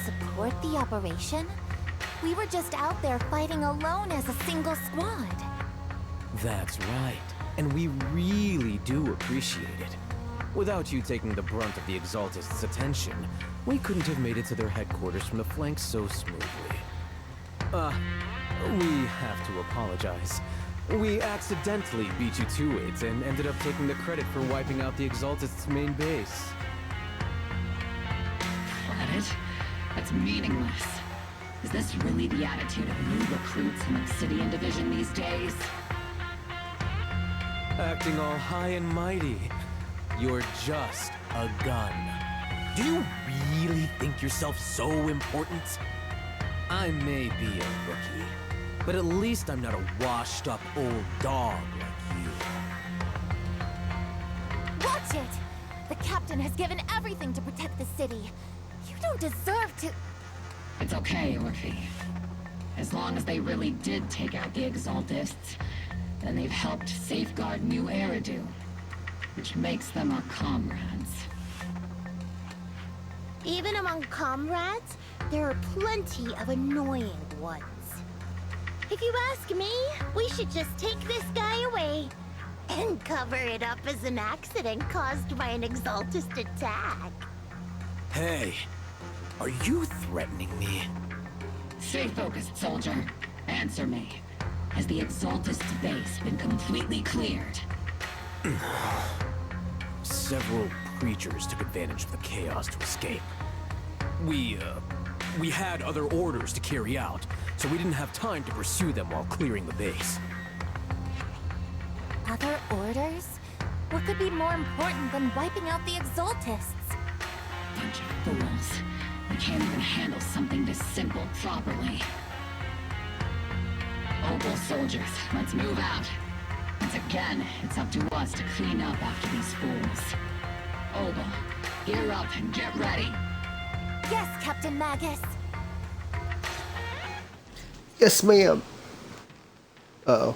Support the operation? We were just out there fighting alone as a single squad. That's right. And we really do appreciate it. Without you taking the brunt of the Exaltists' attention, we couldn't have made it to their headquarters from the flanks so smoothly. We have to apologize. We accidentally beat you to it and ended up taking the credit for wiping out the Exaltists' main base. What? That's meaningless. Is this really the attitude of new recruits in Obsidian Division these days? Acting all high and mighty. You're just a gun. Do you really think yourself so important? I may be a rookie, but at least I'm not a washed-up old dog like you. Watch it! The captain has given everything to protect the city. You don't deserve to... It's okay, Orphe. As long as they really did take out the Exaltists, then they've helped safeguard New Eridu, which makes them our comrades. Even among comrades, there are plenty of annoying ones. If you ask me, we should just take this guy away and cover it up as an accident caused by an Exaltist attack. Hey, are you threatening me? Stay focused, soldier. Answer me. Has the Exaltist base been completely cleared? Several creatures took advantage of the chaos to escape. We had other orders to carry out, so we didn't have time to pursue them while clearing the base. Other orders? What could be more important than wiping out the Exaltists? Bunch of fools. We can't even handle something this simple properly. Opal soldiers, let's move out. Once again, it's up to us to clean up after these fools. Opal, gear up and get ready. Yes, Captain Magus. Yes, ma'am. Uh-oh.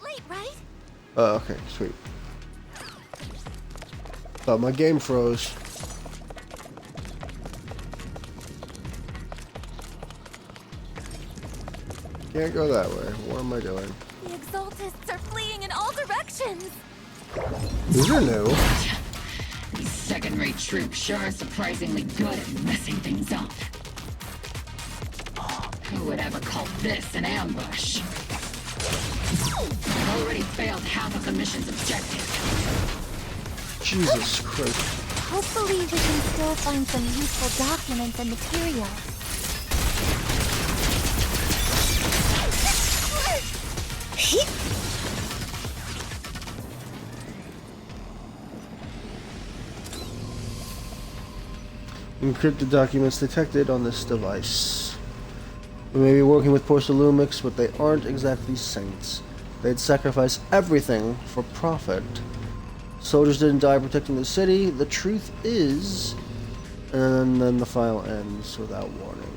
Late, right? Oh, okay, sweet. Oh, my game froze. Can't go that way. What am I doing? The Exaltists are fleeing in all directions. These are new. These second-rate troops sure are surprisingly good at messing things up. Who would ever call this an ambush? I've already failed half of the mission's objective. Jesus Christ. Hopefully we can still find some useful documents and materials. Encrypted documents detected on this device. We may be working with Porcelumics, but they aren't exactly saints. They'd sacrifice everything for profit. Soldiers didn't die protecting the city. The truth is... And then the file ends without warning.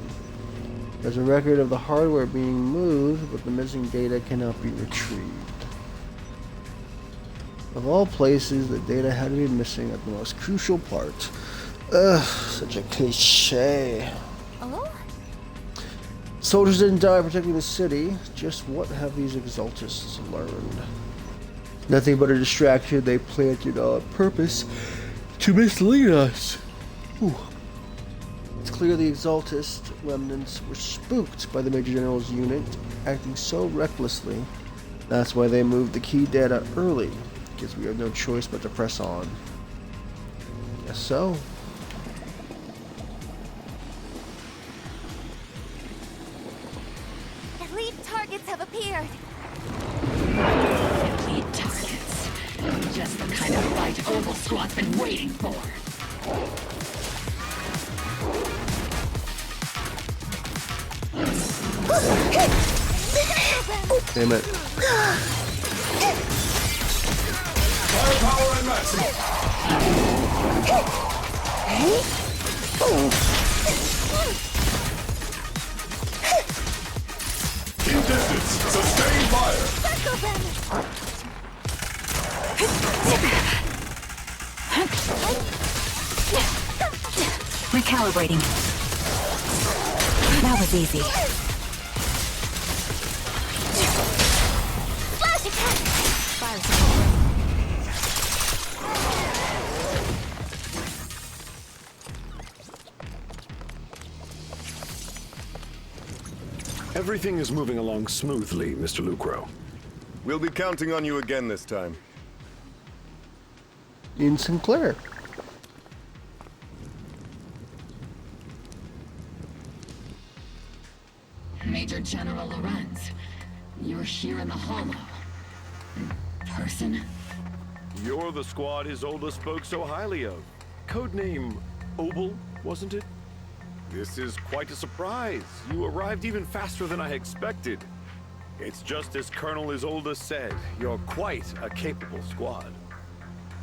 There's a record of the hardware being moved, but the missing data cannot be retrieved. Of all places, the data had to be missing at the most crucial part. Ugh, such a cliche. Oh? Soldiers didn't die protecting the city. Just what have these Exaltists learned? Nothing but a distraction they planted on purpose to mislead us. Whew. It's clear the Exaltist remnants were spooked by the Major General's unit, acting so recklessly. That's why they moved the key data early, because we have no choice but to press on. Guess so. Elite targets have appeared. Elite targets. Just the kind of fight Opal Squad's been waiting for. Damn it. Firepower and maximum. In distance, sustain fire. Recalibrating. That was easy. Flash attack! Fire support. Everything is moving along smoothly, Mr. Lucro. We'll be counting on you again this time. Ian Sinclair. Major General Lorenz, you're here in the Hollow. In person? You're the squad Isolde spoke so highly of. Codename Obel, wasn't it? This is quite a surprise. You arrived even faster than I expected. It's just as Colonel Isolde said, you're quite a capable squad.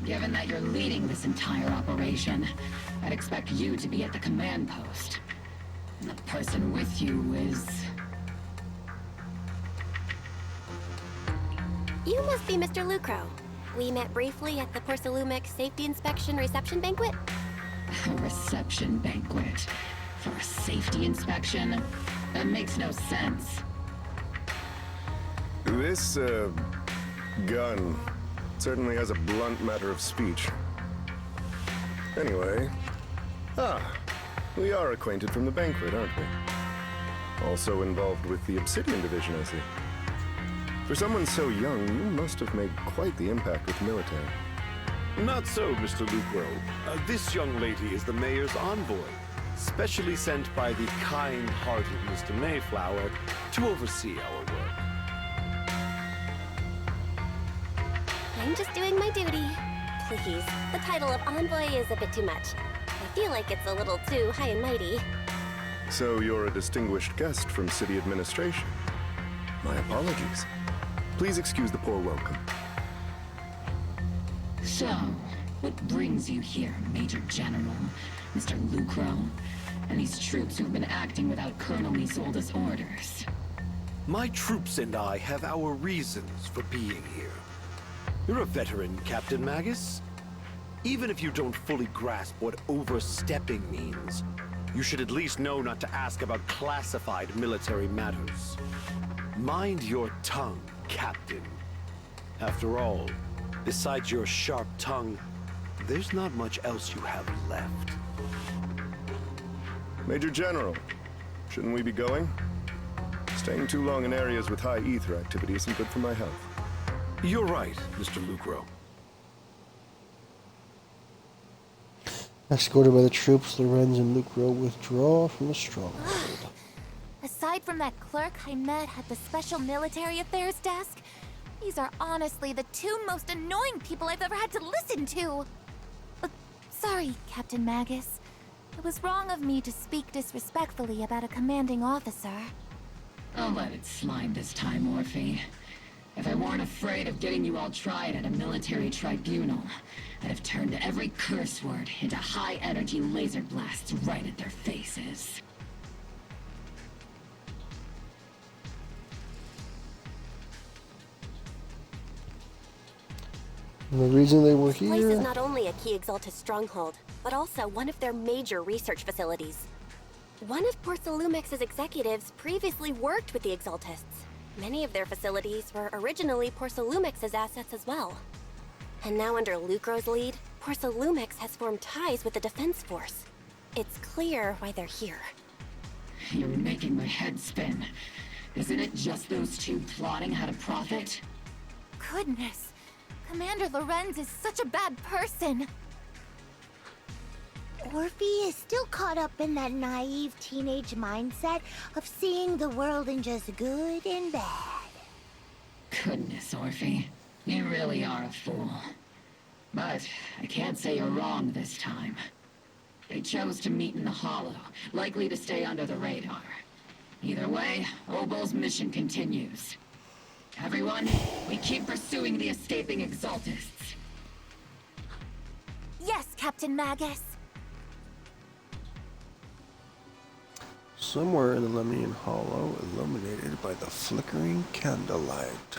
Given that you're leading this entire operation, I'd expect you to be at the command post. And the person with you is... You must be Mr. Lucro. We met briefly at the Porcelumex Safety Inspection Reception Banquet. A reception banquet? For a safety inspection? That makes no sense. This, gun certainly has a blunt matter of speech. Anyway... we are acquainted from the banquet, aren't we? Also involved with the Obsidian Division, I see. For someone so young, you must have made quite the impact with the military. Not so, Mr. Lucro. This young lady is the mayor's envoy, specially sent by the kind-hearted Mr. Mayflower to oversee our work. I'm just doing my duty. Please, the title of envoy is a bit too much. I feel like it's a little too high and mighty. So you're a distinguished guest from city administration. My apologies. Please excuse the poor welcome. So, what brings you here, Major General, Mr. Lucro, and these troops who've been acting without Colonel Isolde's orders? My troops and I have our reasons for being here. You're a veteran, Captain Magus. Even if you don't fully grasp what overstepping means, you should at least know not to ask about classified military matters. Mind your tongue, Captain. After all, besides your sharp tongue, there's not much else you have left. Major General, shouldn't we be going? Staying too long in areas with high ether activity isn't good for my health. You're right, Mr. Lucro. Escorted by the troops, Lorenz and Lucro withdraw from the stronghold. Aside from that clerk I met at the Special Military Affairs desk, these are honestly the two most annoying people I've ever had to listen to. Sorry, Captain Magus. It was wrong of me to speak disrespectfully about a commanding officer. I'll let it slide this time, Orphe. If I weren't afraid of getting you all tried at a military tribunal, I'd have turned every curse word into high-energy laser blasts right at their faces. And the reason they were This place is here... not only a key Exaltus stronghold, but also one of their major research facilities. One of Porcelumex's executives previously worked with the Exaltists. Many of their facilities were originally Porcelumex's assets as well. And now under Lucro's lead, Porcelumex has formed ties with the Defense Force. It's clear why they're here. You're making my head spin. Isn't it just those two plotting how to profit? Goodness, Commander Lorenz is such a bad person. Orphe is still caught up in that naive teenage mindset of seeing the world in just good and bad. Goodness, Orphe. You really are a fool. But I can't say you're wrong this time. They chose to meet in the Hollow, likely to stay under the radar. Either way, Obel's mission continues. Everyone, we keep pursuing the escaping Exaltists. Yes, Captain Magus. Somewhere in the Lemnian Hollow, illuminated by the flickering candlelight.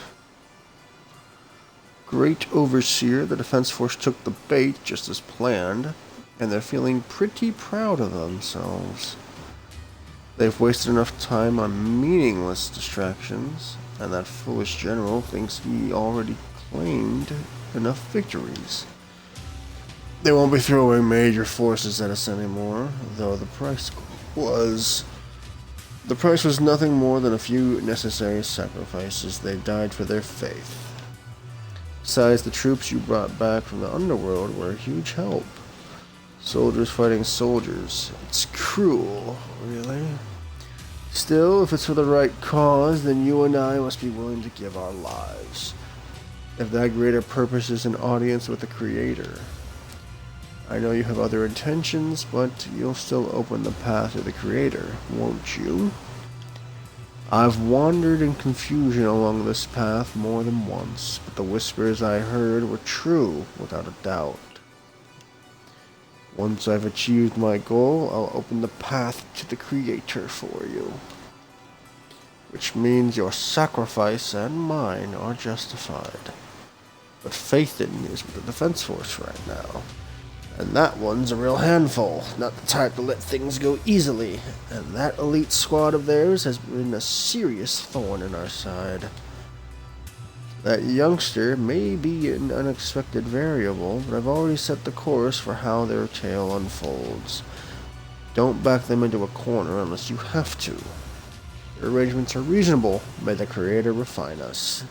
Great Overseer, the Defense Force took the bait just as planned, and they're feeling pretty proud of themselves. They've wasted enough time on meaningless distractions, and that foolish general thinks he already claimed enough victories. They won't be throwing major forces at us anymore, though the price was nothing more than a few necessary sacrifices. They died for their faith. Besides, the troops you brought back from the underworld were a huge help. Soldiers fighting soldiers. It's cruel, really. Still, if it's for the right cause, then you and I must be willing to give our lives. If that greater purpose is an audience with the Creator. I know you have other intentions, but you'll still open the path to the Creator, won't you? I've wandered in confusion along this path more than once, but the whispers I heard were true, without a doubt. Once I've achieved my goal, I'll open the path to the Creator for you. Which means your sacrifice and mine are justified. But Faithin is with the Defense Force right now. And that one's a real handful, not the type to let things go easily. And that elite squad of theirs has been a serious thorn in our side. That youngster may be an unexpected variable, but I've already set the course for how their tale unfolds. Don't back them into a corner unless you have to. Your arrangements are reasonable. May the Creator refine us.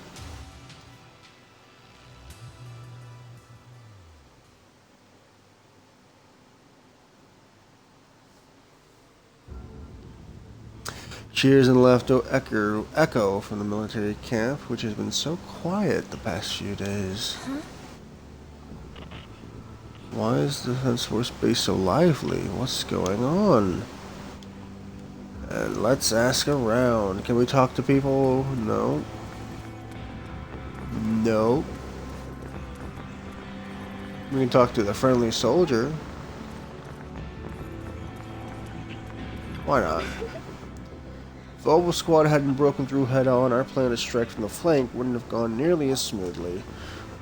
Cheers and laughter echo from the military camp, which has been so quiet the past few days. Why is the Defense Force base so lively? What's going on? And let's ask around. Can we talk to people? No. No. We can talk to the friendly soldier. Why not? If the Oval Squad hadn't broken through head-on, our plan to strike from the flank wouldn't have gone nearly as smoothly.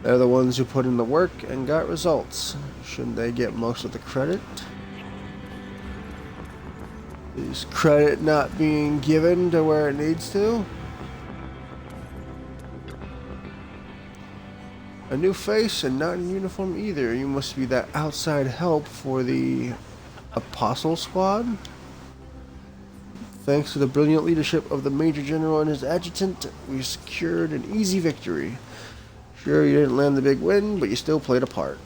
They're the ones who put in the work and got results. Shouldn't they get most of the credit? Is credit not being given to where it needs to? A new face and not in uniform either. You must be that outside help for the Apostle Squad? Thanks to the brilliant leadership of the Major General and his adjutant, we secured an easy victory. Sure, you didn't land the big win, but you still played a part.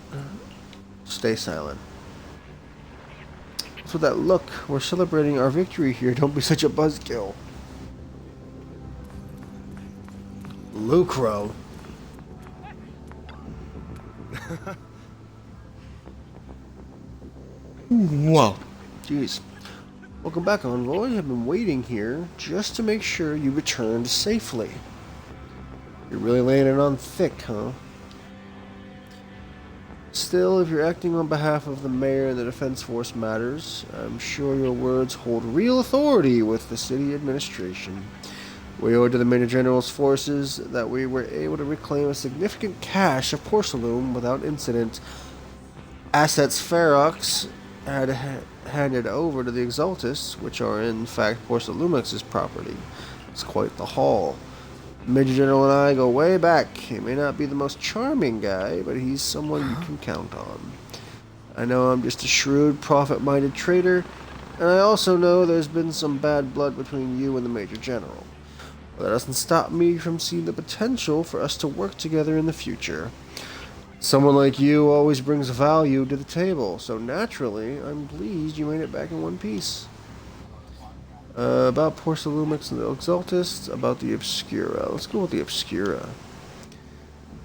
Stay silent. What's with that look? We're celebrating our victory here. Don't be such a buzzkill. Lucro. Whoa. Jeez. Welcome back, Envoy. I've been waiting here just to make sure you returned safely. You're really laying it on thick, huh? Still, if you're acting on behalf of the Mayor and the Defense Force matters, I'm sure your words hold real authority with the city administration. We owe it to the Major General's forces that we were able to reclaim a significant cache of porcelain without incident. Assets Ferox had handed over to the Exaltists, which are in fact Porcelumex's property. It's quite the haul. Major General and I go way back. He may not be the most charming guy, but he's someone you can count on. I know I'm just a shrewd, profit-minded trader, and I also know there's been some bad blood between you and the Major General. But that doesn't stop me from seeing the potential for us to work together in the future. Someone like you always brings value to the table, so naturally, I'm pleased you made it back in one piece. About Porcelumex and the Exaltists, about the Obscura. Let's go with the Obscura.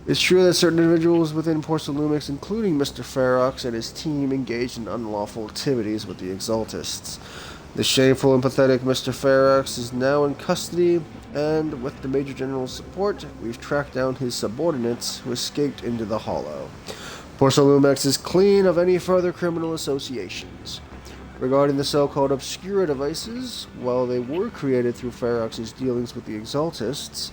It's true that certain individuals within Porcelumex, including Mr. Ferox and his team, engaged in unlawful activities with the Exaltists. The shameful and pathetic Mr. Ferox is now in custody, and with the Major General's support, we've tracked down his subordinates who escaped into the Hollow. Porcelumex is clean of any further criminal associations. Regarding the so-called Obscura devices, while they were created through Ferox's dealings with the Exaltists,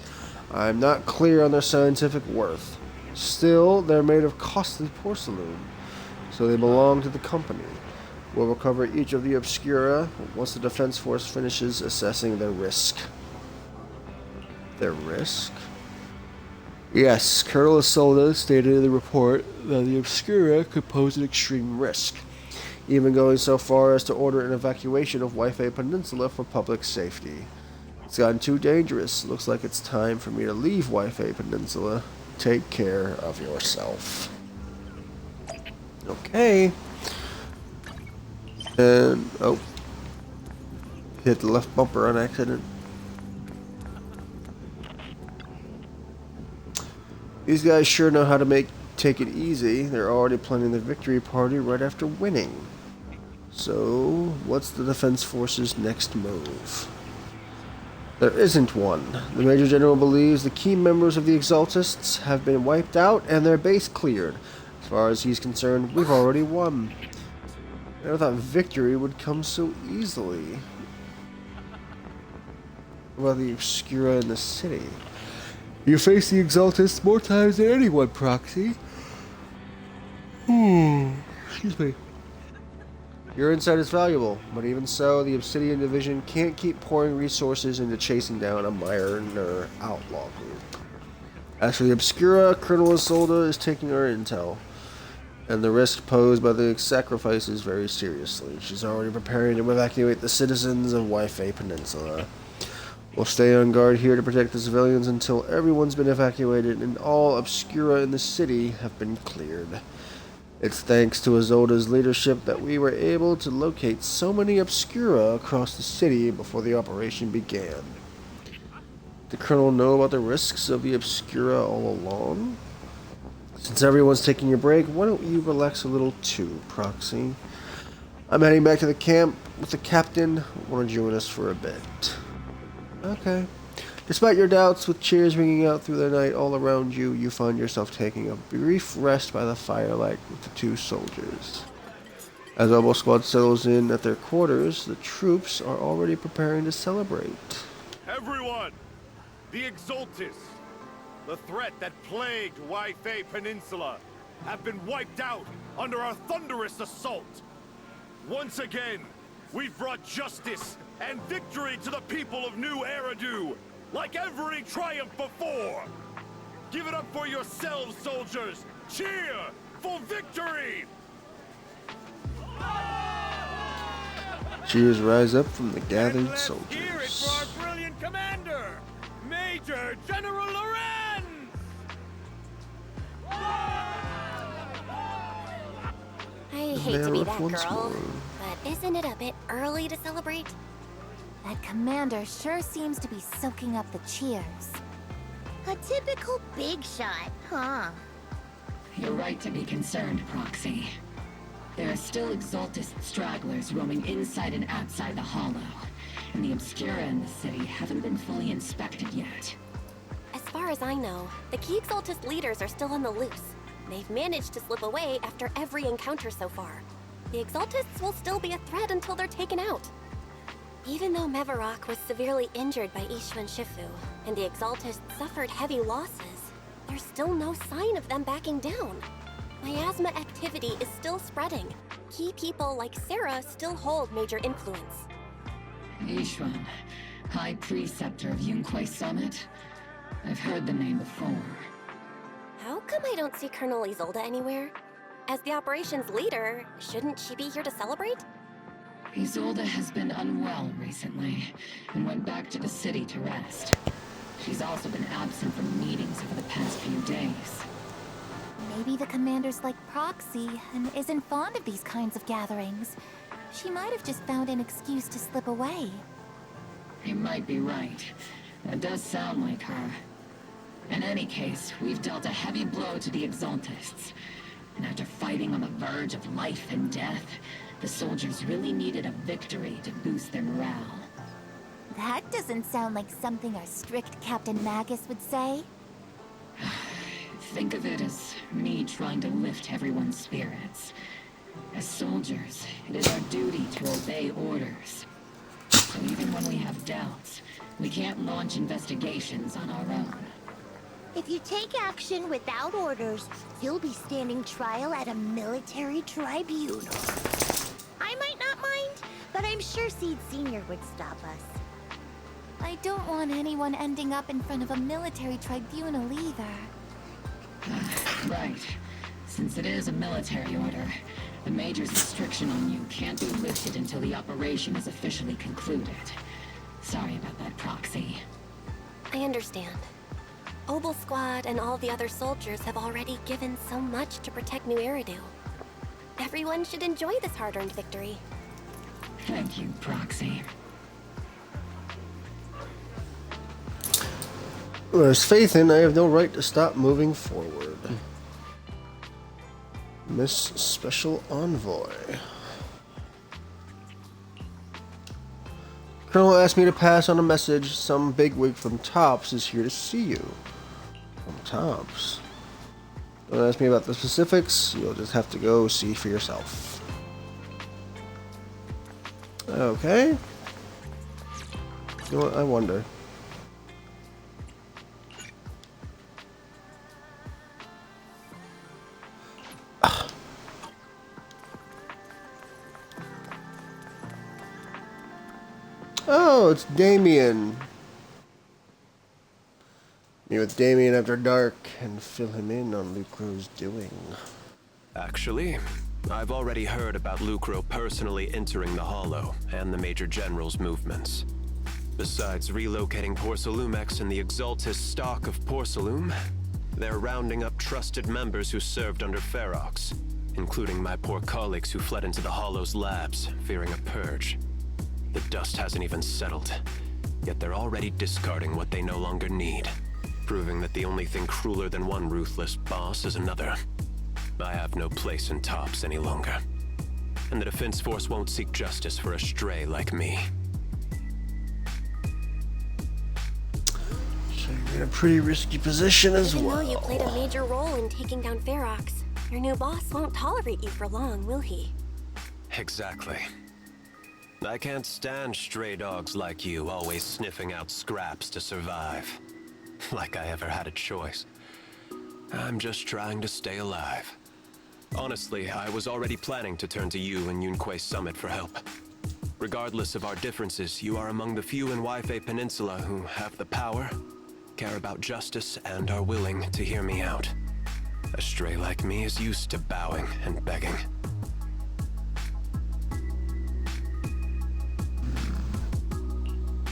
I'm not clear on their scientific worth. Still, they're made of costly porcelain, so they belong to the company. We'll recover each of the Obscura once the Defense Force finishes assessing their risk. Their risk? Yes, Colonel Isolde stated in the report that the Obscura could pose an extreme risk, even going so far as to order an evacuation of Wi-Fi Peninsula for public safety. It's gotten too dangerous. Looks like it's time for me to leave Wi-Fi Peninsula. Take care of yourself. Okay. And, oh. Hit the left bumper on accident. These guys sure know how to take it easy. They're already planning the victory party right after winning. So, what's the Defense Force's next move? There isn't one. The Major General believes the key members of the Exaltists have been wiped out and their base cleared. As far as he's concerned, we've already won. I never thought victory would come so easily. What about the Obscura in the city? You face the Exaltists more times than anyone, Proxy. Excuse me. Your insight is valuable, but even so, the Obsidian Division can't keep pouring resources into chasing down a minor outlaw group. As for the Obscura, Colonel Isolde is taking our intel, and the risk posed by the sacrifices very seriously. She's already preparing to evacuate the citizens of Wi-Fi Peninsula. We'll stay on guard here to protect the civilians until everyone's been evacuated and all Obscura in the city have been cleared. It's thanks to Isolde's leadership that we were able to locate so many Obscura across the city before the operation began. Did the Colonel know about the risks of the Obscura all along? Since everyone's taking a break, why don't you relax a little too, Proxy? I'm heading back to the camp with the captain. Want to join us for a bit? Okay. Despite your doubts, with cheers ringing out through the night all around you, you find yourself taking a brief rest by the firelight with the two soldiers. As Oboe Squad settles in at their quarters, the troops are already preparing to celebrate. Everyone! The Exaltists, the threat that plagued Wi-Fi Peninsula, have been wiped out under our thunderous assault. Once again, we've brought justice and victory to the people of New Eridu, like every triumph before. Give it up for yourselves, soldiers! Cheer for victory! Cheers rise up from the gathered soldiers. Hear it for our brilliant commander, Major General Lorenz! I hate to be that girl, but isn't it a bit early to celebrate? That commander sure seems to be soaking up the cheers. A typical big shot, huh? You're right to be concerned, Proxy. There are still Exaltist stragglers roaming inside and outside the Hollow, and the Obscura in the city haven't been fully inspected yet. As far as I know, the key Exaltist leaders are still on the loose. They've managed to slip away after every encounter so far. The Exaltists will still be a threat until they're taken out. Even though Mevarok was severely injured by Ishu and Shifu, and the Exaltists suffered heavy losses, there's still no sign of them backing down. Miasma activity is still spreading. Key people like Sarah still hold major influence. Ishwan, High Preceptor of Yunquai Summit? I've heard the name before. How come I don't see Colonel Isolde anywhere? As the operations leader, shouldn't she be here to celebrate? Isolde has been unwell recently, and went back to the city to rest. She's also been absent from meetings over the past few days. Maybe the commander's like Proxy and isn't fond of these kinds of gatherings. She might have just found an excuse to slip away. You might be right. That does sound like her. In any case, we've dealt a heavy blow to the Exaltists. And after fighting on the verge of life and death, the soldiers really needed a victory to boost their morale. That doesn't sound like something our strict Captain Magus would say. Think of it as me trying to lift everyone's spirits. As soldiers, it is our duty to obey orders. So even when we have doubts, we can't launch investigations on our own. If you take action without orders, you'll be standing trial at a military tribunal. I might not mind, but I'm sure Seed Senior would stop us. I don't want anyone ending up in front of a military tribunal either. Right. Since it is a military order, the Major's restriction on you can't be lifted until the operation is officially concluded. Sorry about that, Proxy. I understand. Obel Squad and all the other soldiers have already given so much to protect New Eridu. Everyone should enjoy this hard-earned victory. Thank you, Proxy. There's faith in I have no right to stop moving forward. Miss Special Envoy. Colonel asked me to pass on a message. Some bigwig from TOPS is here to see you. From TOPS? Don't ask me about the specifics. You'll just have to go see for yourself. Okay. You know what? I wonder. Oh, it's Damien. Meet with Damien after dark and fill him in on Lucro's doing. Actually, I've already heard about Lucro personally entering the Hollow and the Major General's movements. Besides relocating Porcelumex and the Exaltis stock of Porcelume, they're rounding up trusted members who served under Ferox, including my poor colleagues who fled into the Hollow's labs, fearing a purge. The dust hasn't even settled, yet they're already discarding what they no longer need, proving that the only thing crueler than one ruthless boss is another. I have no place in TOPS any longer, and the Defense Force won't seek justice for a stray like me. So you're in a pretty risky position as well. Even though you played a major role in taking down Ferox, your new boss won't tolerate you for long, will he? Exactly. I can't stand stray dogs like you always sniffing out scraps to survive. Like I ever had a choice. I'm just trying to stay alive. Honestly, I was already planning to turn to you and Yunquei Summit for help. Regardless of our differences, you are among the few in Waifei Peninsula who have the power, care about justice, and are willing to hear me out. A stray like me is used to bowing and begging.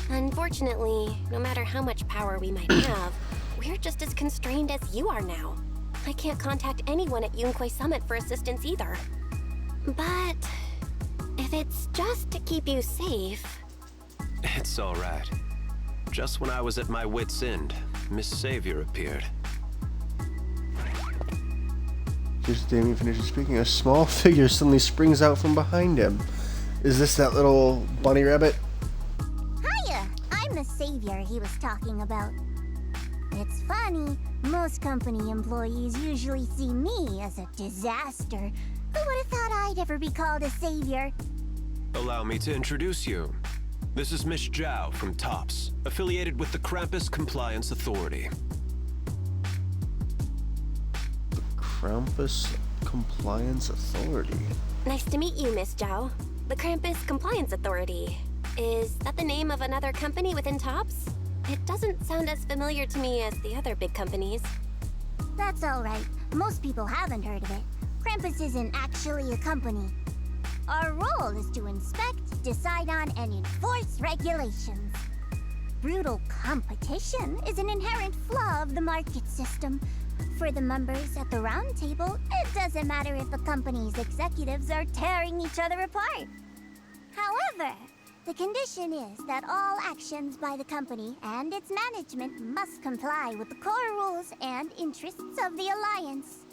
Unfortunately, no matter how much power we might have, we're just as constrained as you are now. I can't contact anyone at Yunquei Summit for assistance either. But if it's just to keep you safe... It's all right. Just when I was at my wit's end, Miss Savior appeared. Just Damien finishes speaking. A small figure suddenly springs out from behind him. Is this that little bunny rabbit? Hiya! I'm the savior he was talking about. It's funny, most company employees usually see me as a disaster. Who would have thought I'd ever be called a savior? Allow me to introduce you. This is Miss Zhao from TOPS, affiliated with the Krampus Compliance Authority. The Krampus Compliance Authority? Nice to meet you, Miss Zhao. The Krampus Compliance Authority. Is that the name of another company within TOPS? It doesn't sound as familiar to me as the other big companies. That's alright. Most people haven't heard of it. Krampus isn't actually a company. Our role is to inspect, decide on, and enforce regulations. Brutal competition is an inherent flaw of the market system. For the members at the round table, it doesn't matter if a company's executives are tearing each other apart. However, the condition is that all actions by the company and its management must comply with the core rules and interests of the Alliance.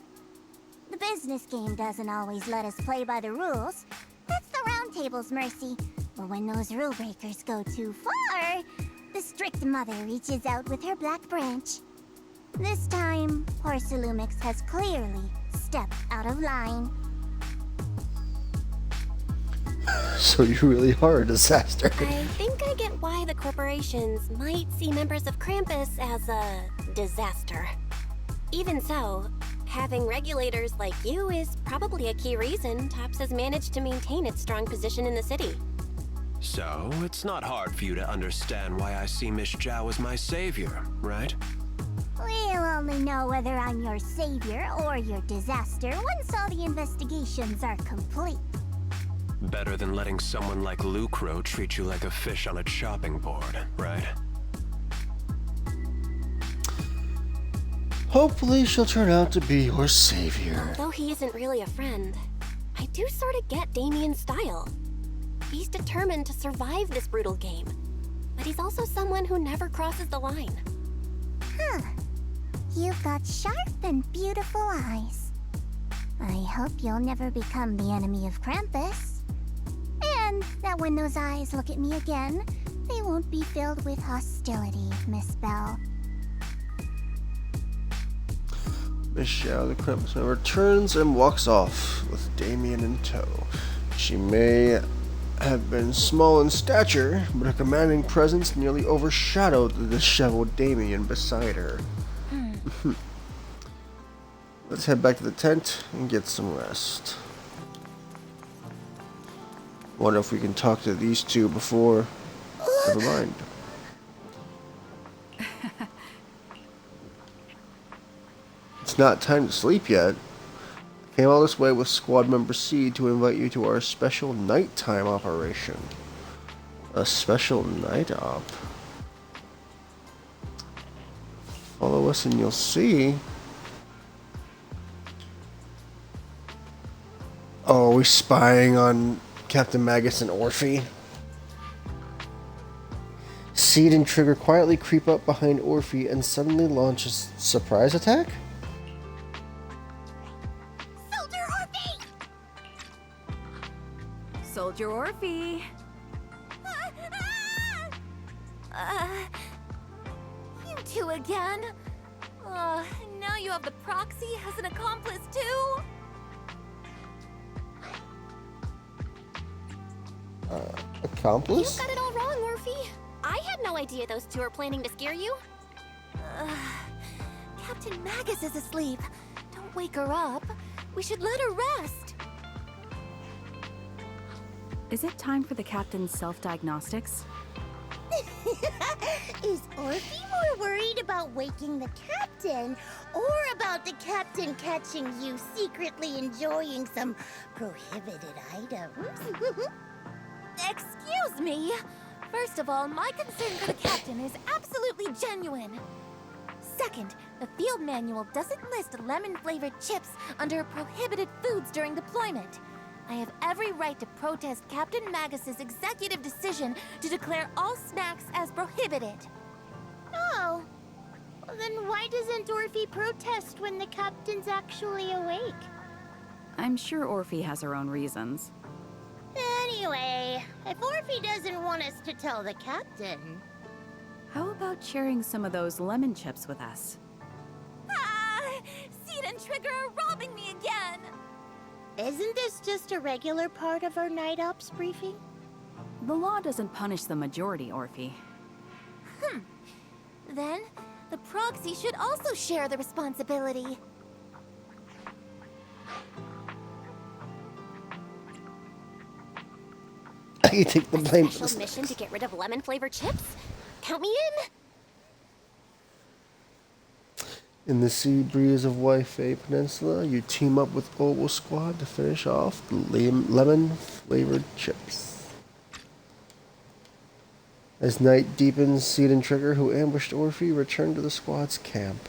The business game doesn't always let us play by the rules. That's the round table's mercy. But when those rule breakers go too far, the strict mother reaches out with her black branch. This time, Porcelumex has clearly stepped out of line. So you really are a disaster. I think I get why the corporations might see members of Krampus as a disaster. Even so, having regulators like you is probably a key reason Tops has managed to maintain its strong position in the city. So, it's not hard for you to understand why I see Miss Zhao as my savior, right? We'll only know whether I'm your savior or your disaster once all the investigations are complete. Better than letting someone like Lucro treat you like a fish on a chopping board, right? Hopefully she'll turn out to be your savior. Although he isn't really a friend, I do sort of get Damien's style. He's determined to survive this brutal game, but he's also someone who never crosses the line. Huh. You've got sharp and beautiful eyes. I hope you'll never become the enemy of Krampus. And that when those eyes look at me again, they won't be filled with hostility, Miss Bell. Miss Zhao, the Krampus member, turns and walks off with Damien in tow. She may have been small in stature, but her commanding presence nearly overshadowed the disheveled Damien beside her. Let's head back to the tent and get some rest. Wonder if we can talk to these two before... Never mind. It's not time to sleep yet. Came all this way with Squad Member C to invite you to our special nighttime operation. A special night op. Follow us and you'll see. Oh, are we spying on Captain Magus and Orphe? Seed and Trigger quietly creep up behind Orphe and suddenly launch a surprise attack? Soldier Orphe! You two again? Now you have the proxy as an accomplice too? Accomplice? You got it all wrong, Orphe. I had no idea those two were planning to scare you. Captain Magus is asleep. Don't wake her up. We should let her rest. Is it time for the captain's self-diagnostics? Is Orphe more worried about waking the captain or about the captain catching you secretly enjoying some prohibited items? Excuse me. First of all, my concern for the captain is absolutely genuine. Second, the field manual doesn't list lemon-flavored chips under prohibited foods during deployment. I have every right to protest Captain Magus's executive decision to declare all snacks as prohibited. Oh. Well, then why doesn't Orphe protest when the captain's actually awake? I'm sure Orphe has her own reasons. Anyway, if Orphe doesn't want us to tell the captain... How about sharing some of those lemon chips with us? Seed and Trigger are robbing me again! Isn't this just a regular part of our night ops briefing? The law doesn't punish the majority, Orphe. Then, the proxy should also share the responsibility. You take the blame for Special mission to get rid of lemon-flavored chips? Count me in! In the sea breeze of Waifei Peninsula, you team up with Global Squad to finish off the lemon-flavored chips. As night deepens, Seed and Trigger, who ambushed Orphe, return to the squad's camp.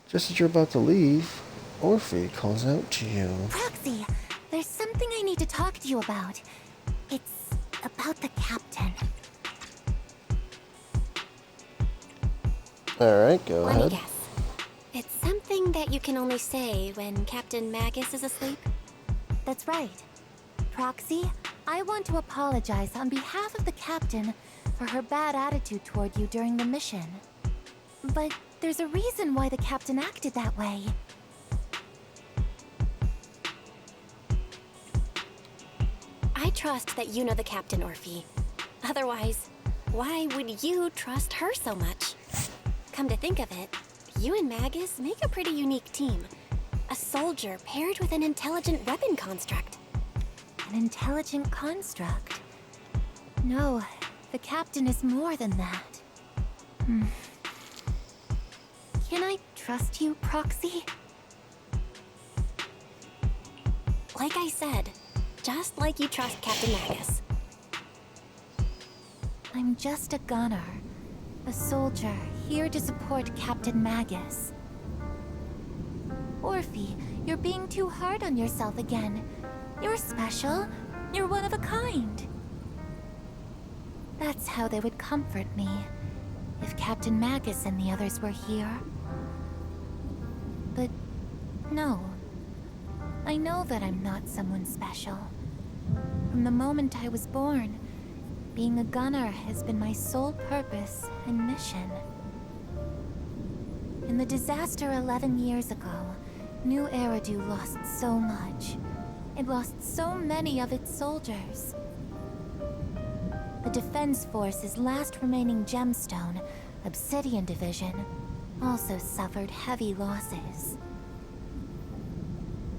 Just as you're about to leave, Orphe calls out to you. Proxy, there's something I need to talk to you about. It's about the captain. Alright, go Let ahead. me guess. It's something that you can only say when Captain Magus is asleep? That's right. Proxy, I want to apologize on behalf of the captain for her bad attitude toward you during the mission. But there's a reason why the captain acted that way. I'd trust that you know the captain, Orphe. Otherwise, why would you trust her so much? Come to think of it, you and Magus make a pretty unique team. A soldier paired with an intelligent weapon construct. An intelligent construct? No, the captain is more than that. Can I trust you, Proxy? Like I said, just like you trust Captain Magus. I'm just a gunner. A soldier, here to support Captain Magus. Orphe, you're being too hard on yourself again. You're special. You're one of a kind. That's how they would comfort me, if Captain Magus and the others were here. But no. I know that I'm not someone special. From the moment I was born, being a gunner has been my sole purpose and mission. In the disaster 11 years ago, New Eridu lost so much. It lost so many of its soldiers. The Defense Force's last remaining gemstone, Obsidian Division, also suffered heavy losses.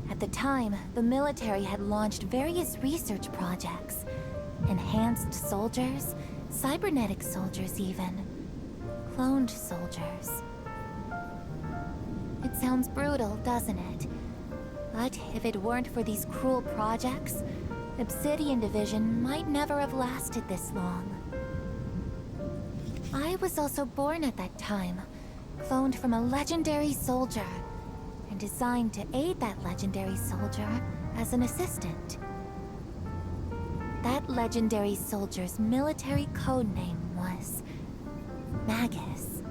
At the time, the military had launched various research projects. Enhanced soldiers, cybernetic soldiers even. Cloned soldiers. It sounds brutal, doesn't it? But if it weren't for these cruel projects, Obsidian Division might never have lasted this long. I was also born at that time, cloned from a legendary soldier, and designed to aid that legendary soldier as an assistant. That legendary soldier's military codename was Magus.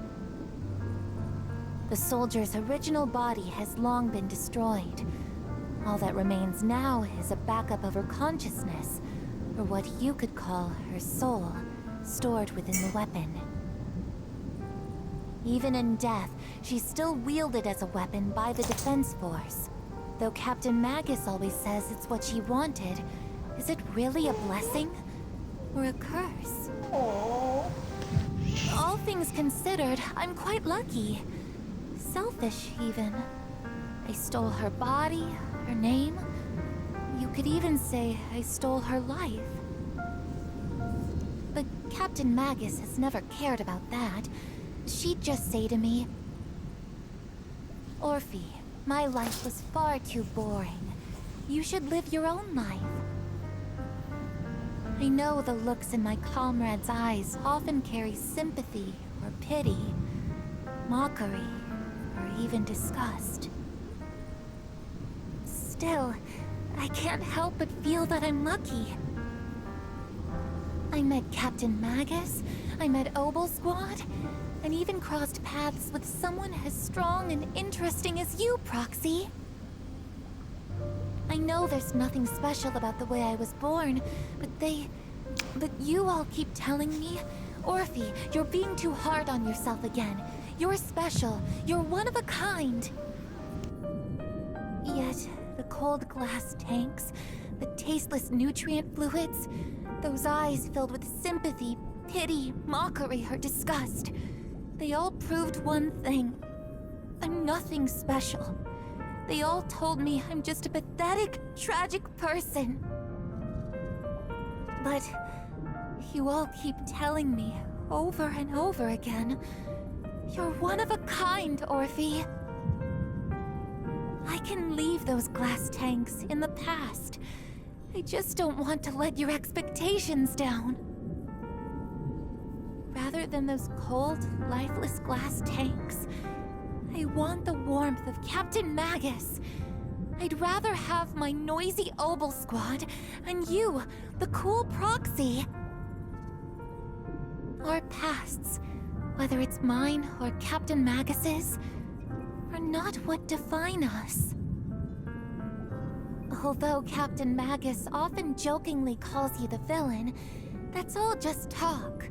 The soldier's original body has long been destroyed. All that remains now is a backup of her consciousness, or what you could call her soul, stored within the weapon. Even in death, she's still wielded as a weapon by the Defense Force. Though Captain Magus always says it's what she wanted, is it really a blessing? Or a curse? All things considered, I'm quite lucky. Selfish, even. I stole her body, her name. You could even say I stole her life. But Captain Magus has never cared about that. She'd just say to me, Orphe, my life was far too boring. You should live your own life. I know the looks in my comrades' eyes often carry sympathy or pity, mockery, or even disgust. Still, I can't help but feel that I'm lucky. I met Captain Magus, I met Obel Squad, and even crossed paths with someone as strong and interesting as you, Proxy. I know there's nothing special about the way I was born, but you all keep telling me, Orphe, you're being too hard on yourself again. You're special. You're one of a kind. Yet, the cold glass tanks, the tasteless nutrient fluids, those eyes filled with sympathy, pity, mockery, or disgust, they all proved one thing. I'm nothing special. They all told me I'm just a pathetic, tragic person. But you all keep telling me over and over again, you're one of a kind, Orphe. I can leave those glass tanks in the past. I just don't want to let your expectations down. Rather than those cold, lifeless glass tanks, I want the warmth of Captain Magus. I'd rather have my noisy Obel Squad and you, the cool Proxy. Our pasts, whether it's mine or Captain Magus's, are not what define us. Although Captain Magus often jokingly calls you the villain, that's all just talk.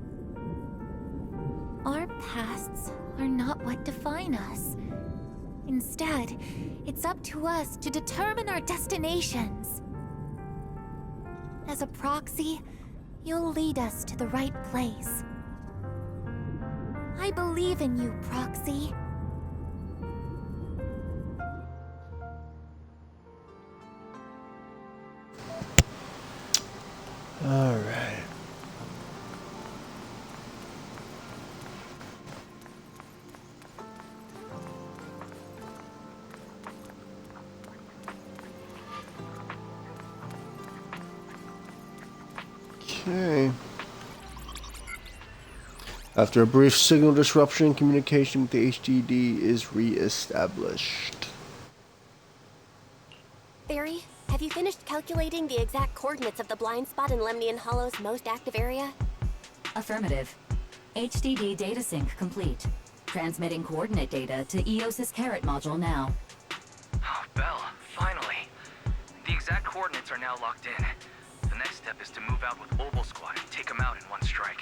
Our pasts are not what define us. Instead, it's up to us to determine our destinations. As a proxy, you'll lead us to the right place. I believe in you, Proxy. All right. Okay. After a brief signal disruption, communication with the HDD is re-established. Theory, have you finished calculating the exact coordinates of the blind spot in Lemnian Hollow's most active area? Affirmative. HDD data sync complete. Transmitting coordinate data to EOS's Carrot module now. Oh, Belle, finally. The exact coordinates are now locked in. The next step is to move out with Obel Squad and take them out in one strike.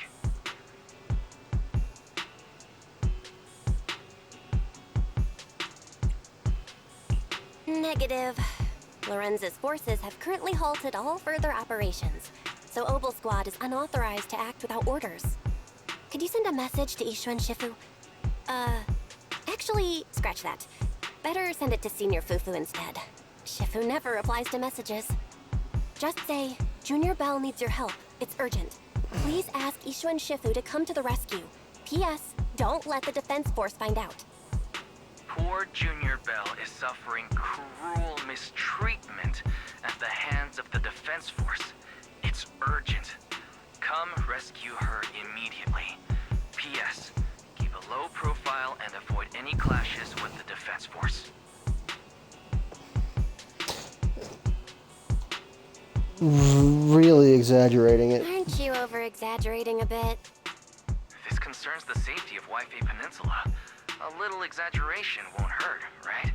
Negative. Lorenz's forces have currently halted all further operations, so Obel Squad is unauthorized to act without orders. Could you send a message to Ishu and Shifu? Actually, scratch that. Better send it to Senior Fufu instead. Shifu never replies to messages. Just say, Junior Bell needs your help. It's urgent. Please ask Ishu and Shifu to come to the rescue. P.S. Don't let the defense force find out. Poor Junior Bell is suffering cruel mistreatment at the hands of the defense force. It's urgent. Come rescue her immediately. P.S. Keep a low profile and avoid any clashes with the defense force. Really exaggerating it. Aren't you over-exaggerating a bit? This concerns the safety of Waifei Peninsula. A little exaggeration won't hurt, right?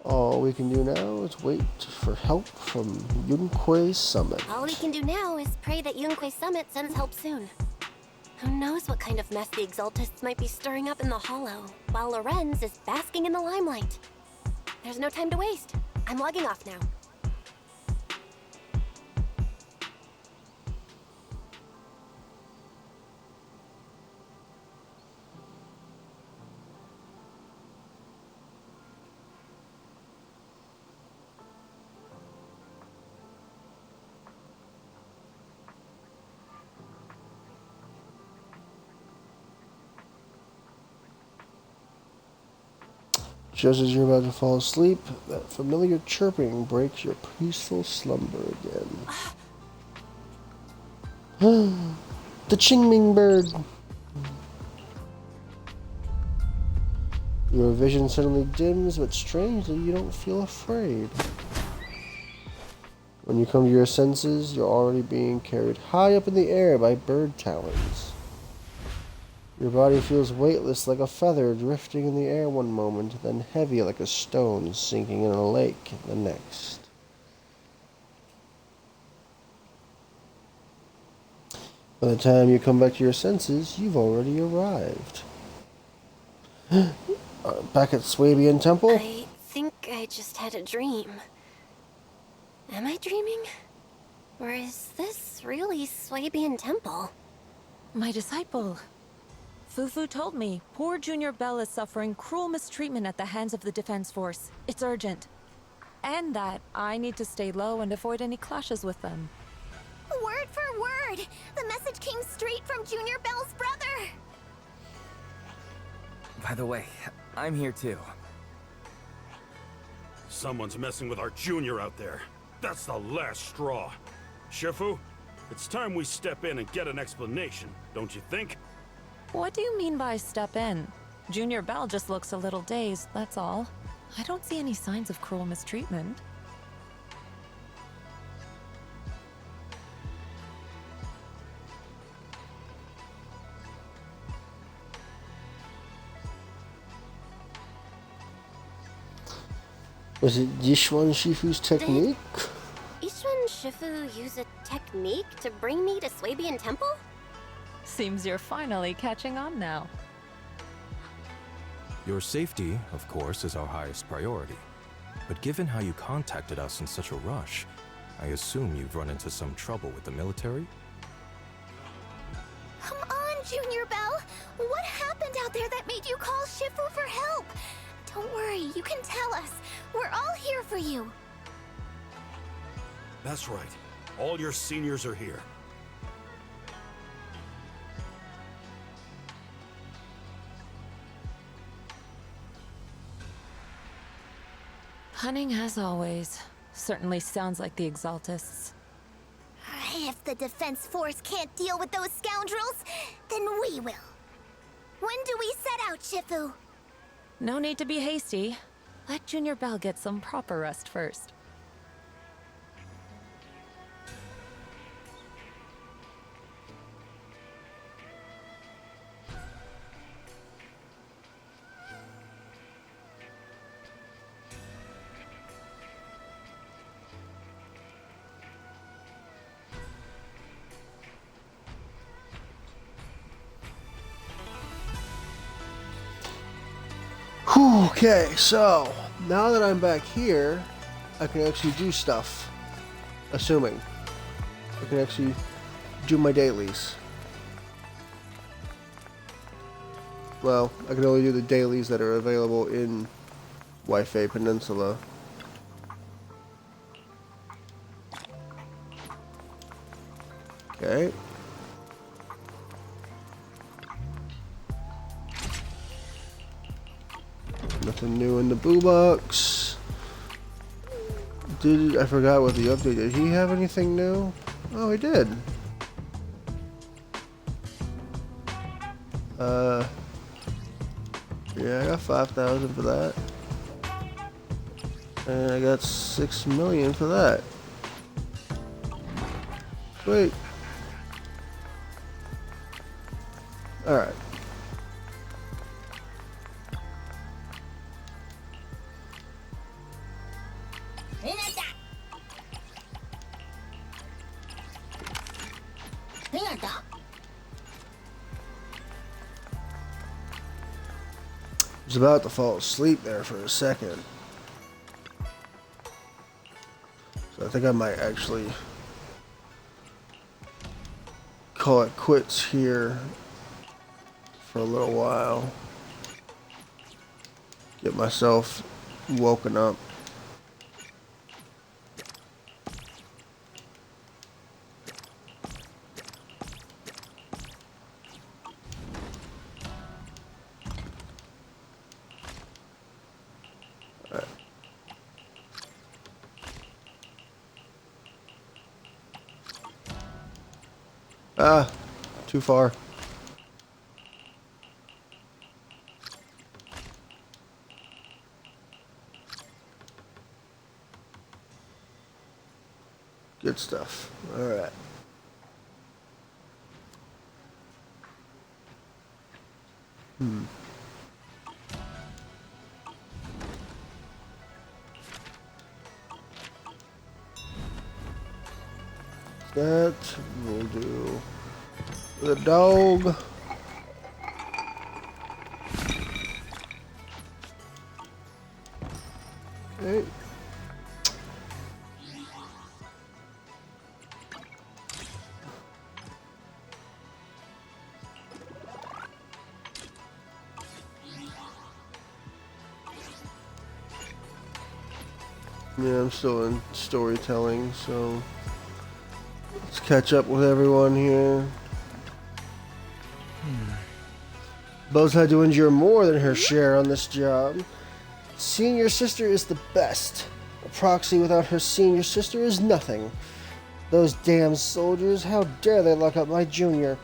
All we can do now is wait for help from Yunquei Summit. All we can do now is pray that Yunquei Summit sends help soon. Who knows what kind of mess the Exaltists might be stirring up in the Hollow, while Lorenz is basking in the limelight. There's no time to waste. I'm logging off now. Just as you're about to fall asleep, that familiar chirping breaks your peaceful slumber again. The Qingming bird! Your vision suddenly dims, but strangely you don't feel afraid. When you come to your senses, you're already being carried high up in the air by bird talons. Your body feels weightless like a feather drifting in the air one moment, then heavy like a stone sinking in a lake the next. By the time you come back to your senses, you've already arrived. Back at Swabian Temple? I think I just had a dream. Am I dreaming? Or is this really Swabian Temple? My disciple. Fufu told me poor Junior Bell is suffering cruel mistreatment at the hands of the defense force. It's urgent. And that I need to stay low and avoid any clashes with them. Word for word! The message came straight from Junior Bell's brother! By the way, I'm here too. Someone's messing with our junior out there. That's the last straw. Shifu, it's time we step in and get an explanation, don't you think? What do you mean by step in? Junior Bell just looks a little dazed, that's all. I don't see any signs of cruel mistreatment. Was it Yishuan Shifu's technique? Ishu and Shifu use a technique to bring me to Swabian Temple? Seems you're finally catching on now. Your safety, of course, is our highest priority. but given how you contacted us in such a rush, I assume you've run into some trouble with the military? Come on, Junior Bell! What happened out there that made you call Shifu for help? Don't worry, you can tell us. We're all here for you. That's right. All your seniors are here. Cunning as always. Certainly sounds like the Exaltists. If the Defense Force can't deal with those scoundrels, then we will. When do we set out, Shifu? No need to be hasty. Let Junior Bell get some proper rest first. Okay, so now that I'm back here, I can actually do stuff. Assuming I can actually do my dailies. Well, I can only do the dailies that are available in Wi-Fi Peninsula. Okay. Nothing new in the boo box. I forgot what the update did. Did he have anything new? Oh, he did. Yeah, I got 5,000 for that. And I got 6 million for that. Sweet. Alright. I was about to fall asleep there for a second. So I think I might actually call it quits here for a little while. Get myself woken up. Ah, too far. Good stuff. All right. That will do. The dog. Okay. Yeah, I'm still in storytelling, so let's catch up with everyone here. Bo's had to endure more than her share on this job. Senior sister is the best. A proxy without her senior sister is nothing. Those damn soldiers, how dare they lock up my junior?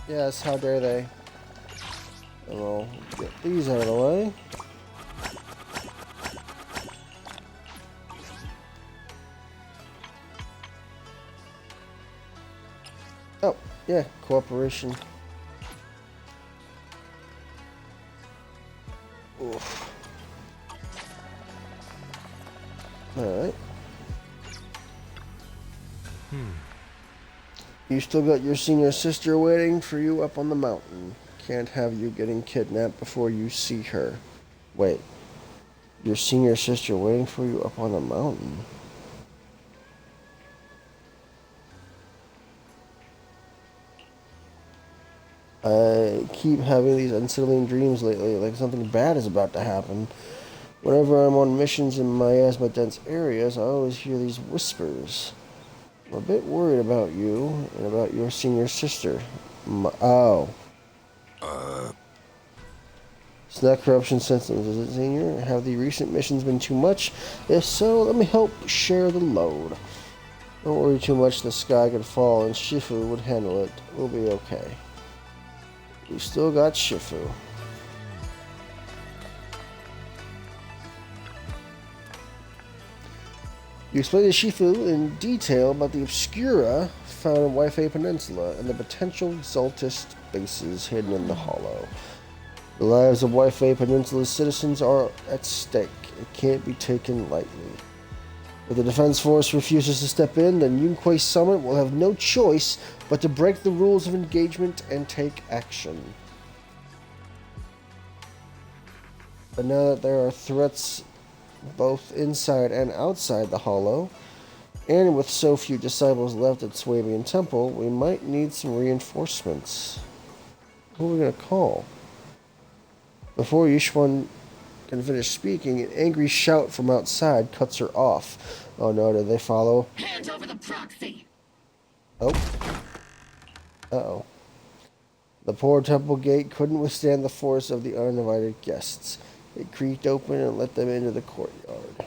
Yes, how dare they? I'll get these out of the way. Oh, yeah, cooperation. Oof. Alright. You still got your senior sister waiting for you up on the mountain. Can't have you getting kidnapped before you see her. Wait. Your senior sister waiting for you up on the mountain. I keep having these unsettling dreams lately, like something bad is about to happen. Whenever I'm on missions in miasma-dense areas, I always hear these whispers. I'm a bit worried about you and about your senior sister. Oh. It's not corruption systems, is it, Senior? Have the recent missions been too much? If so, let me help share the load. Don't worry too much, the sky could fall and Shifu would handle it. We'll be okay. We still got Shifu. You explained to Shifu in detail about the Obscura found in Wi-Fi Peninsula and the potential Exaltist bases hidden in the Hollow. The lives of Wi-Fi Peninsula's citizens are at stake. It can't be taken lightly. If the Defense Force refuses to step in, then Yunquei Summit will have no choice but to break the rules of engagement and take action. But now that there are threats both inside and outside the Hollow, and with so few disciples left at Swabian Temple, we might need some reinforcements. Who are we going to call? Before Yishuan can finish speaking, an angry shout from outside cuts her off. Oh no, did they follow? Hand over the proxy! Oh. Uh-oh. The poor temple gate couldn't withstand the force of the uninvited guests. It creaked open and let them into the courtyard.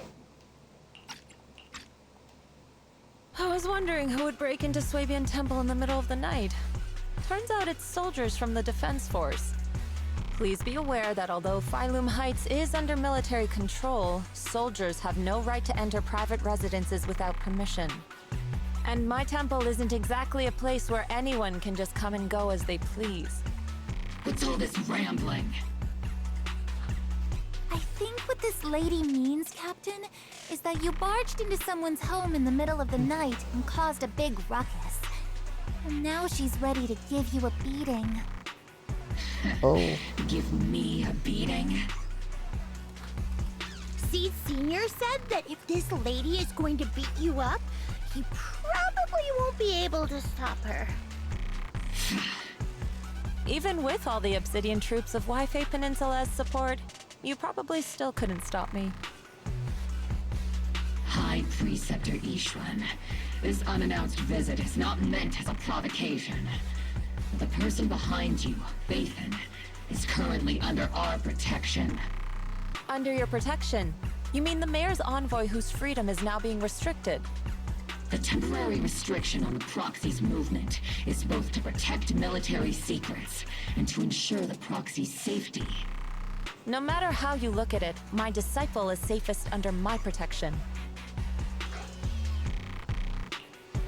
I was wondering who would break into Swabian Temple in the middle of the night. Turns out it's soldiers from the Defense Force. Please be aware that although Phylum Heights is under military control, soldiers have no right to enter private residences without permission. And my temple isn't exactly a place where anyone can just come and go as they please. What's all this rambling? I think what this lady means, Captain, is that you barged into someone's home in the middle of the night and caused a big ruckus. And now she's ready to give you a beating. Oh. Give me a beating? Seed Senior said that if this lady is going to beat you up, he probably won't be able to stop her. Even with all the Obsidian troops of Wi-Fi Peninsula as support, you probably still couldn't stop me. High Preceptor Yishuan, this unannounced visit is not meant as a provocation. The person behind you, Bathan, is currently under our protection. Under your protection? You mean the mayor's envoy whose freedom is now being restricted? The temporary restriction on the proxy's movement is both to protect military secrets and to ensure the proxy's safety. No matter how you look at it, my disciple is safest under my protection.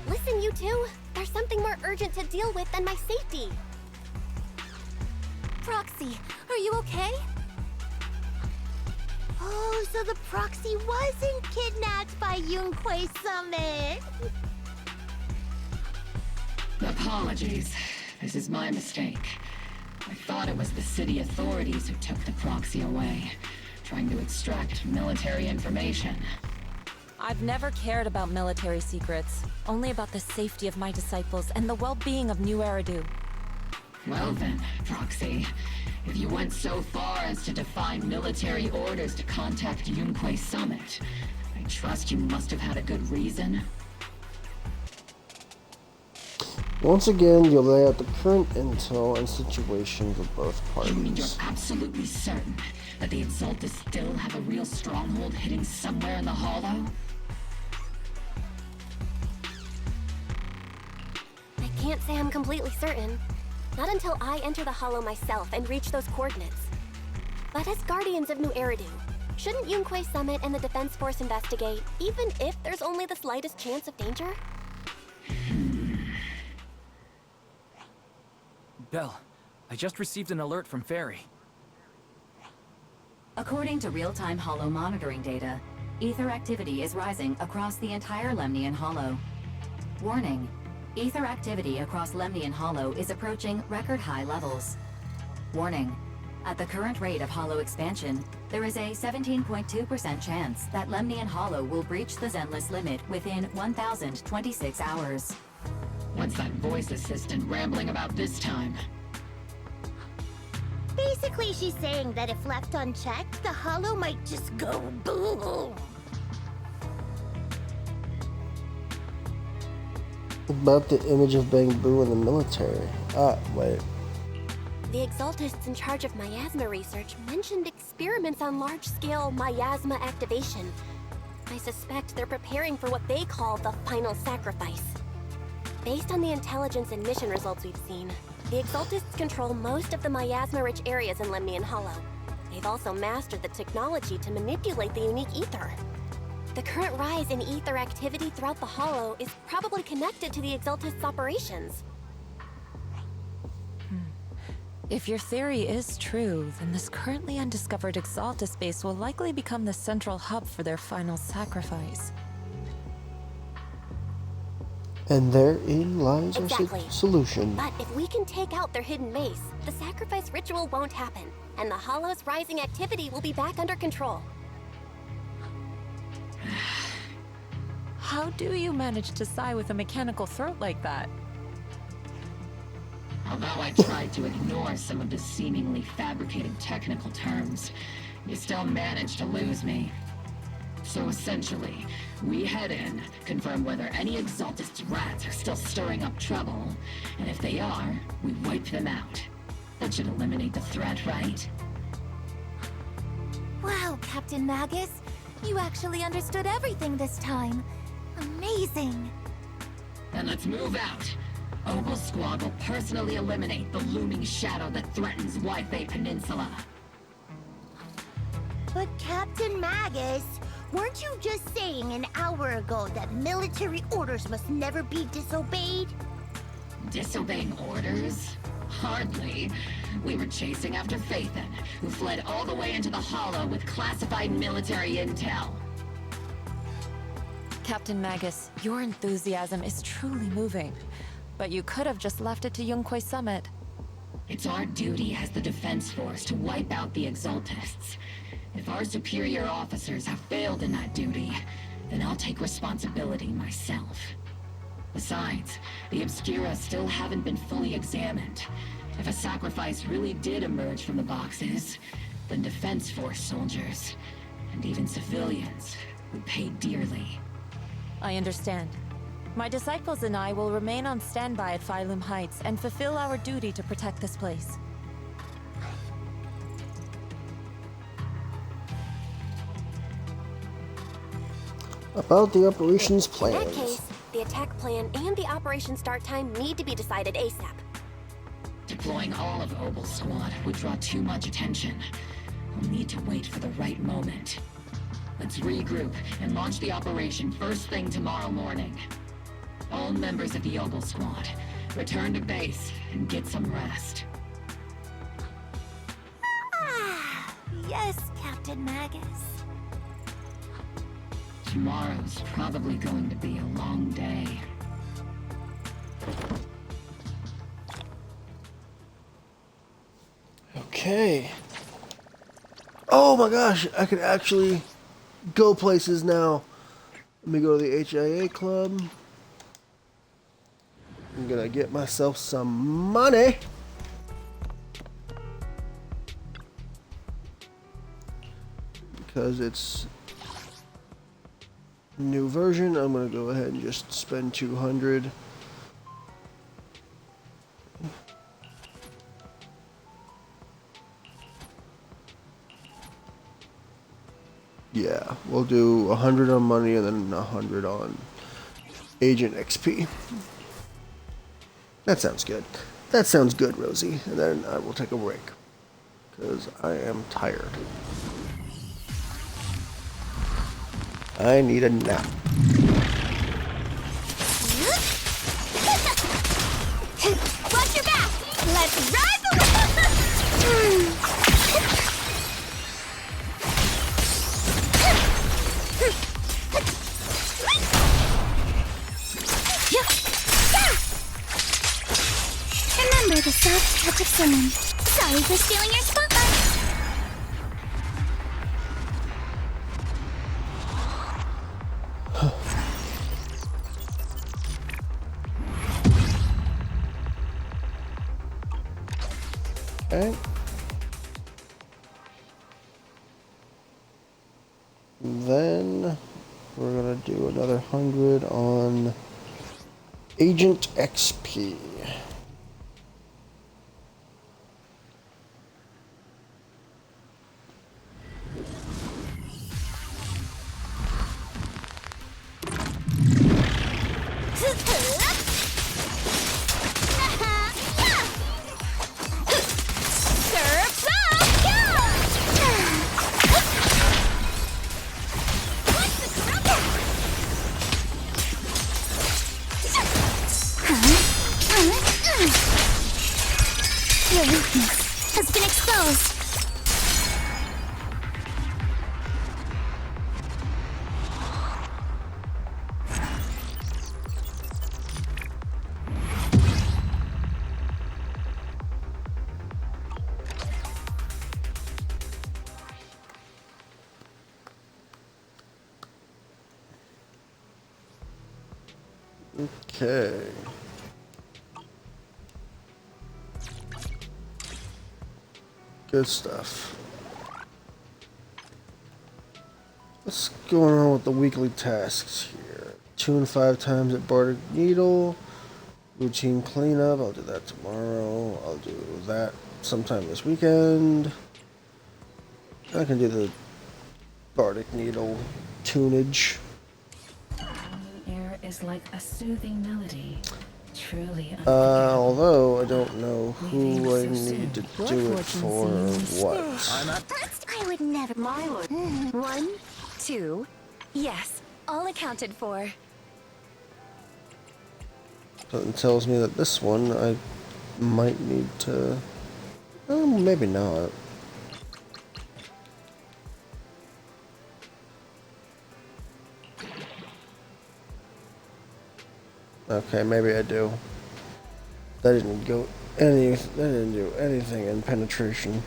Listen, you two. There's something more urgent to deal with than my safety. Proxy, are you okay? Oh, so the proxy wasn't kidnapped by Yunquei Summit. Apologies. This is my mistake. I thought it was the city authorities who took the proxy away, trying to extract military information. I've never cared about military secrets, only about the safety of my disciples and the well-being of New Eridu. Well then, Proxy, if you went so far as to defy military orders to contact Yunquei Summit, I trust you must have had a good reason. Once again, you'll lay out the current intel and situation for both You mean parties. you're absolutely certain that the Exaltus still have a real stronghold hidden somewhere in the Hollow? I can't say I'm completely certain. Not until I enter the Hollow myself and reach those coordinates. But as Guardians of New Eridu, shouldn't Yunquei Summit and the Defense Force investigate, even if there's only the slightest chance of danger? Belle, I just received an alert from Fairy. According to real-time Hollow monitoring data, ether activity is rising across the entire Lemnian Hollow. Warning: ether activity across Lemnian Hollow is approaching record-high levels. Warning: At the current rate of Hollow expansion, there is a 17.2% chance that Lemnian Hollow will breach the Zenless limit within 1,026 hours. What's that voice assistant rambling about this time? Basically, she's saying that if left unchecked, the Hollow might just go boom. About the image of Bang Boo in the military. Ah, wait. The Exaltists in charge of miasma research mentioned experiments on large-scale miasma activation. I suspect they're preparing for what they call the final sacrifice. Based on the intelligence and mission results we've seen, the Exaltists control most of the miasma-rich areas in Lemnian Hollow. They've also mastered the technology to manipulate the unique ether. The current rise in ether activity throughout the Hollow is probably connected to the Exaltists' operations. If your theory is true, then this currently undiscovered Exaltus base will likely become the central hub for their final sacrifice. And therein lies Exactly. our solution. But if we can take out their hidden base, the sacrifice ritual won't happen, and the Hollow's rising activity will be back under control. How do you manage to sigh with a mechanical throat like that? Although I tried to ignore some of the seemingly fabricated technical terms, you still managed to lose me. So essentially, we head in, confirm whether any Exaltist rats are still stirring up trouble, and if they are, we wipe them out. That should eliminate the threat, right? Wow, Captain Magus. You actually understood everything this time. Amazing. Then let's move out. Opal Squad will personally eliminate the looming shadow that threatens Wi-Fi Peninsula. But Captain Magus, weren't you just saying an hour ago that military orders must never be disobeyed? Disobeying orders? Hardly. We were chasing after Phaethon, who fled all the way into the Hollow with classified military intel. Captain Magus, your enthusiasm is truly moving. But you could have just left it to Yunquay Summit. It's our duty as the Defense Force to wipe out the Exaltists. If our superior officers have failed in that duty, then I'll take responsibility myself. Besides, the Obscura still haven't been fully examined. If a sacrifice really did emerge from the boxes, then Defense Force soldiers, and even civilians, would pay dearly. I understand. My disciples and I will remain on standby at Phylum Heights and fulfill our duty to protect this place. About the operations In plans. that case, the attack plan and the operation start time need to be decided ASAP. Deploying all of Opal Squad would draw too much attention. We'll need to wait for the right moment. Let's regroup and launch the operation first thing tomorrow morning. All members of the Opal Squad, return to base and get some rest. Ah, yes, Captain Magus. Tomorrow's probably going to be a long day. Okay. Oh my gosh, I can actually go places now. Let me go to the HIA club. I'm gonna get myself some money. Because it's new version, I'm gonna go ahead and just spend 200. Yeah, we'll do 100 on money and then 100 on agent XP. That sounds good. That sounds good, Rosie. And then I will take a break because I am tired. I need a nap. Watch your back! Let's ride the Remember the soft touch of singing. Sorry for stealing your spotlight. Okay. Then we're gonna do another 100 on Agent XP. Your weakness has been exposed. Okay. Good stuff. What's going on with the weekly tasks here? Tune 5 times at Bardic Needle. Routine cleanup. I'll do that tomorrow. I'll do that sometime this weekend. I can do the Bardic Needle tunage. Air is like a soothing melody. Truly. Although I don't know who I need to do it for or what. First, I would never. My lord. 1, 2. Yes, all accounted for. Something tells me that this one I might need to. Oh, maybe not. Okay, maybe I do. That didn't go any. That didn't do anything in penetration.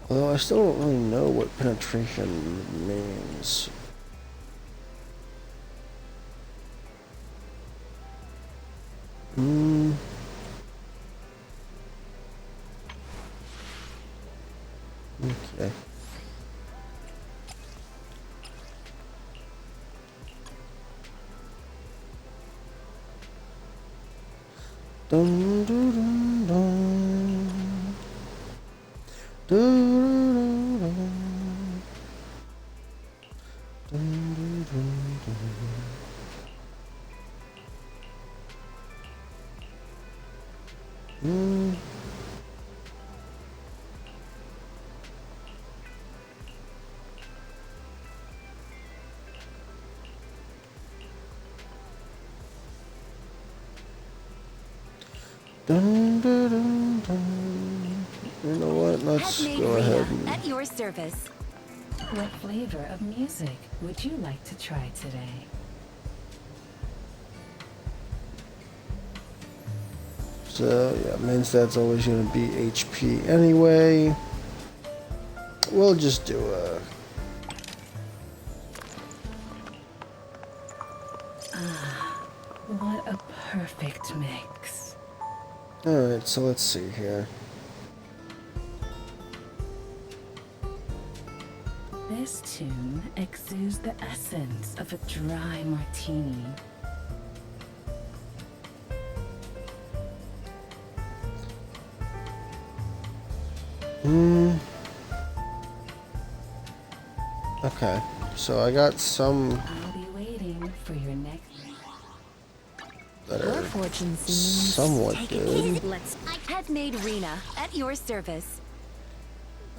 Although I still don't really know what penetration means. Okay. Dun, dun, dun, dun. Dun, dun, dun. Dun, dun, dun, dun. Dun, dun, dun, dun. You know what? Let's go ahead and... At your service. What flavor of music would you like to try today? So, yeah, main stat's always going to be HP anyway. We'll just do a... What a perfect mix. Alright, so let's see here. This tune exudes the essence of a dry martini. Okay, so I got some I'll be waiting for your next. that are somewhat good. I have made Rena at your service.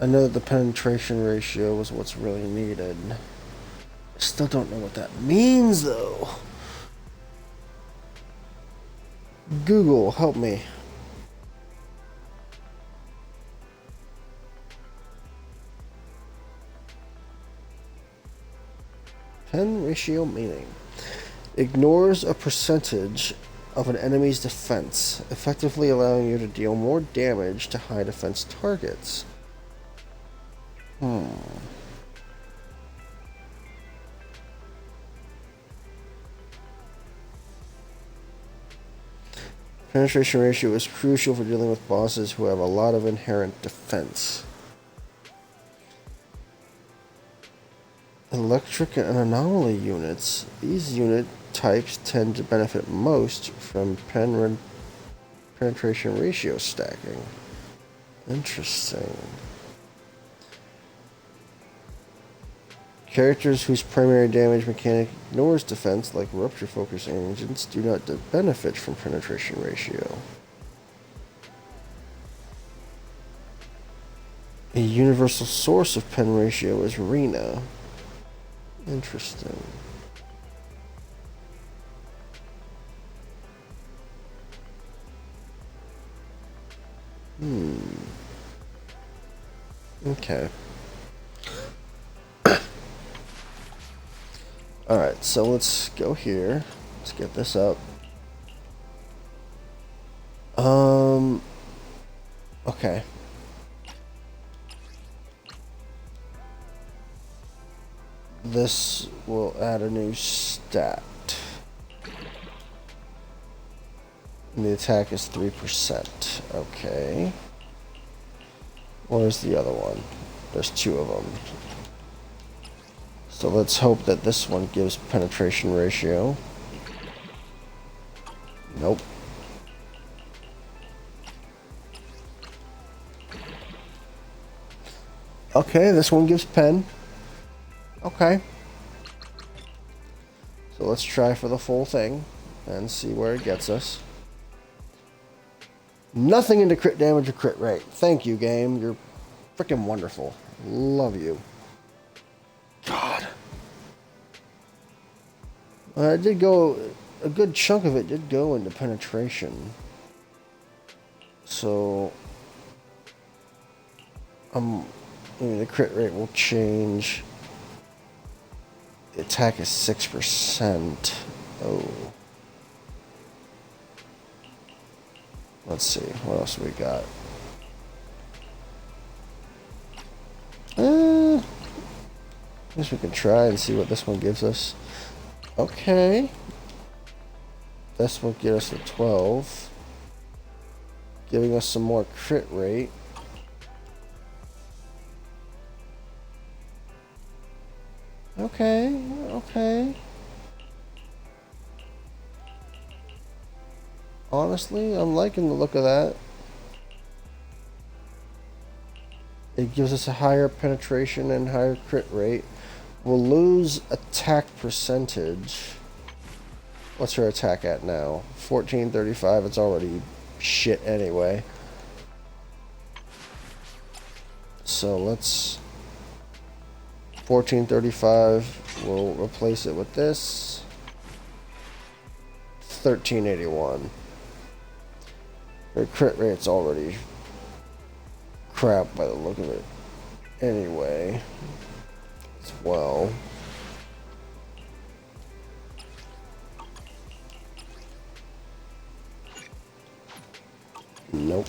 I know that the penetration ratio was what's really needed. I still don't know what that means, though. Google, help me. Pen ratio meaning. Ignores a percentage of an enemy's defense, effectively allowing you to deal more damage to high defense targets. Penetration ratio is crucial for dealing with bosses who have a lot of inherent defense. Electric and anomaly units. These unit types tend to benefit most from penetration ratio stacking. Interesting. Characters whose primary damage mechanic ignores defense, like rupture focus agents, do not benefit from penetration ratio. A universal source of pen ratio is Rena. Interesting. Okay. Alright, so let's go here. Let's get this up. Okay. This will add a new stat. And the attack is 3%. Okay. Where's the other one? There's two of them. So let's hope that this one gives penetration ratio. Nope. Okay, this one gives pen. Okay. So let's try for the full thing and see where it gets us. Nothing into crit damage or crit rate. Thank you, game. You're freaking wonderful. Love you. God. I did go, a good chunk of it did go into penetration. So, the crit rate will change. The attack is 6%. Oh. Let's see, what else we got? I guess we can try and see what this one gives us. Okay. This will get us to 12. Giving us some more crit rate. Okay, okay. Honestly, I'm liking the look of that. It gives us a higher penetration and higher crit rate. We'll lose attack percentage. What's her attack at now? 1435. It's already shit anyway. So let's... 1435. We'll replace it with this. 1381. Her crit rate's already crap by the look of it. Anyway, as well. Nope.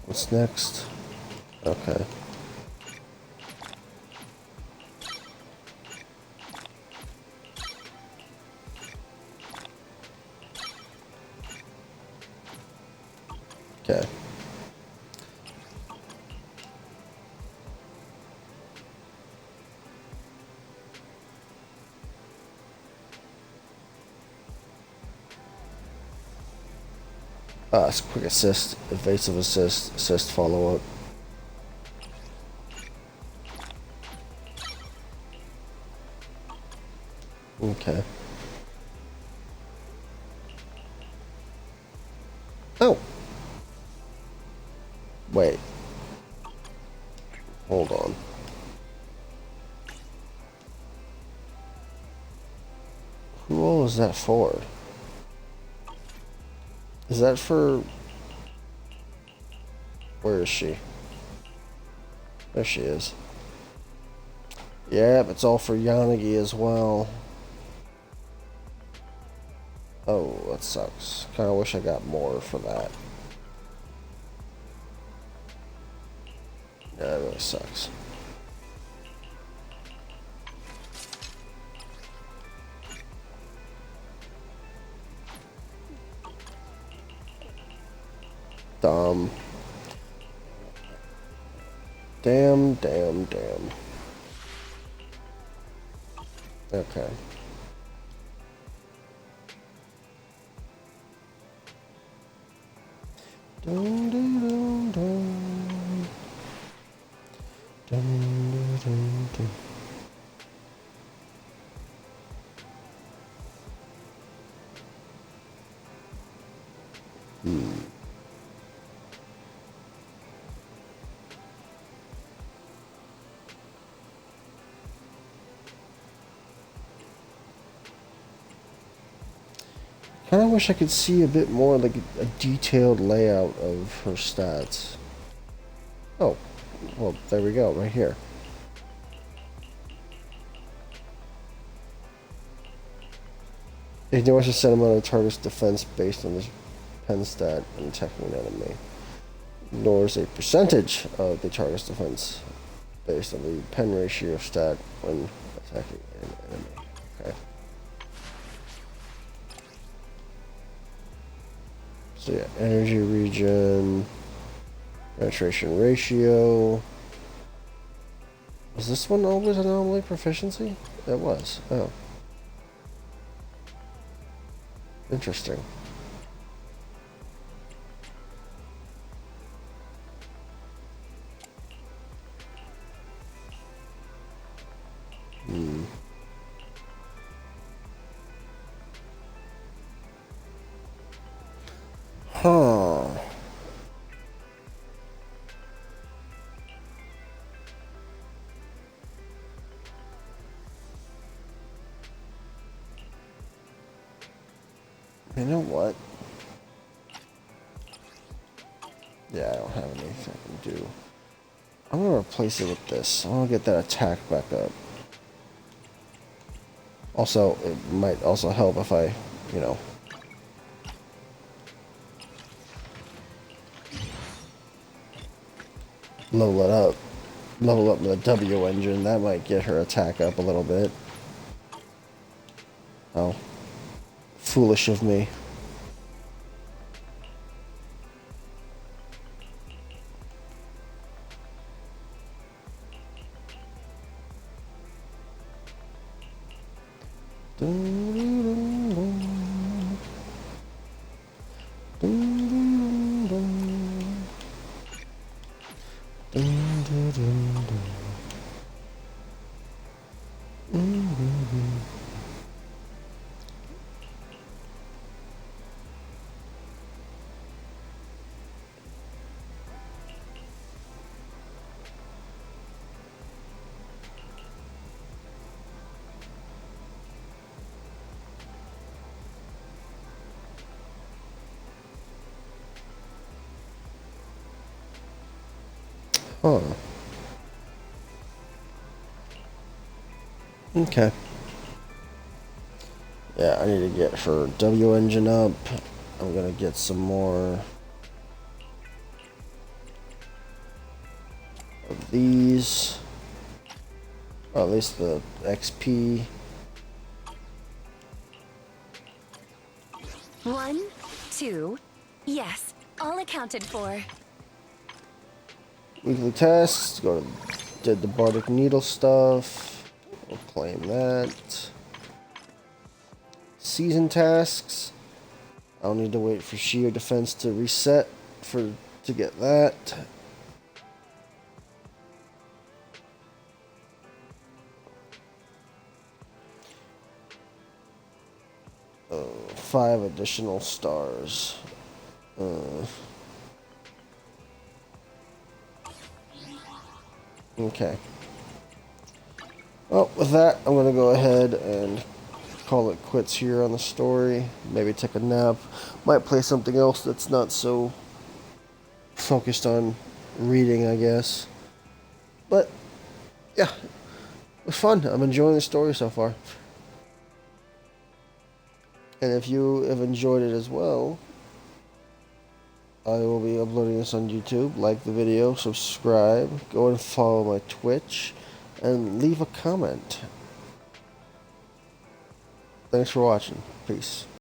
What's next? Okay. Okay. It's quick assist, evasive assist, assist follow up. Okay. Oh. Wait. Hold on. Who all is that for? Is that for... Where is she? There she is. Yep, it's all for Yanagi as well. Oh, that sucks. Kinda wish I got more for that. Yeah, that really sucks. Dumb. Damn. Okay. Dun, dun, dun, dun. Dun, dun, dun, dun. Kind of wish I could see a bit more, like a detailed layout of her stats. Oh, well, there we go, right here. Ignores a set amount of target's defense based on this pen stat and attacking an enemy. Ignores a percentage of the target's defense based on the pen ratio stat when attacking an enemy. Okay. So yeah, energy regen, penetration ratio. Was this one always anomaly proficiency? It was. Oh. Interesting. Huh. You know what? Yeah, I don't have anything I can do. I'm gonna replace it with this. I wanna get that attack back up. Also, it might also help if I, you know, level up the W engine. That might get her attack up a little bit. Oh, foolish of me. Huh. Okay. Yeah, I need to get her W engine up. I'm gonna get some more of these. Or at least the XP. 1, 2, yes, all accounted for. Weekly tasks. Did the Bardic Needle stuff. We'll claim that. Season tasks. I'll need to wait for sheer defense to reset to get that. Oh, 5 additional stars. Okay. Well, with that, I'm going to go ahead and call it quits here on the story. Maybe take a nap. Might play something else that's not so focused on reading, I guess. But, yeah. It was fun. I'm enjoying the story so far. And if you have enjoyed it as well, I will be uploading this on YouTube. Like the video, subscribe, go and follow my Twitch, and leave a comment. Thanks for watching. Peace.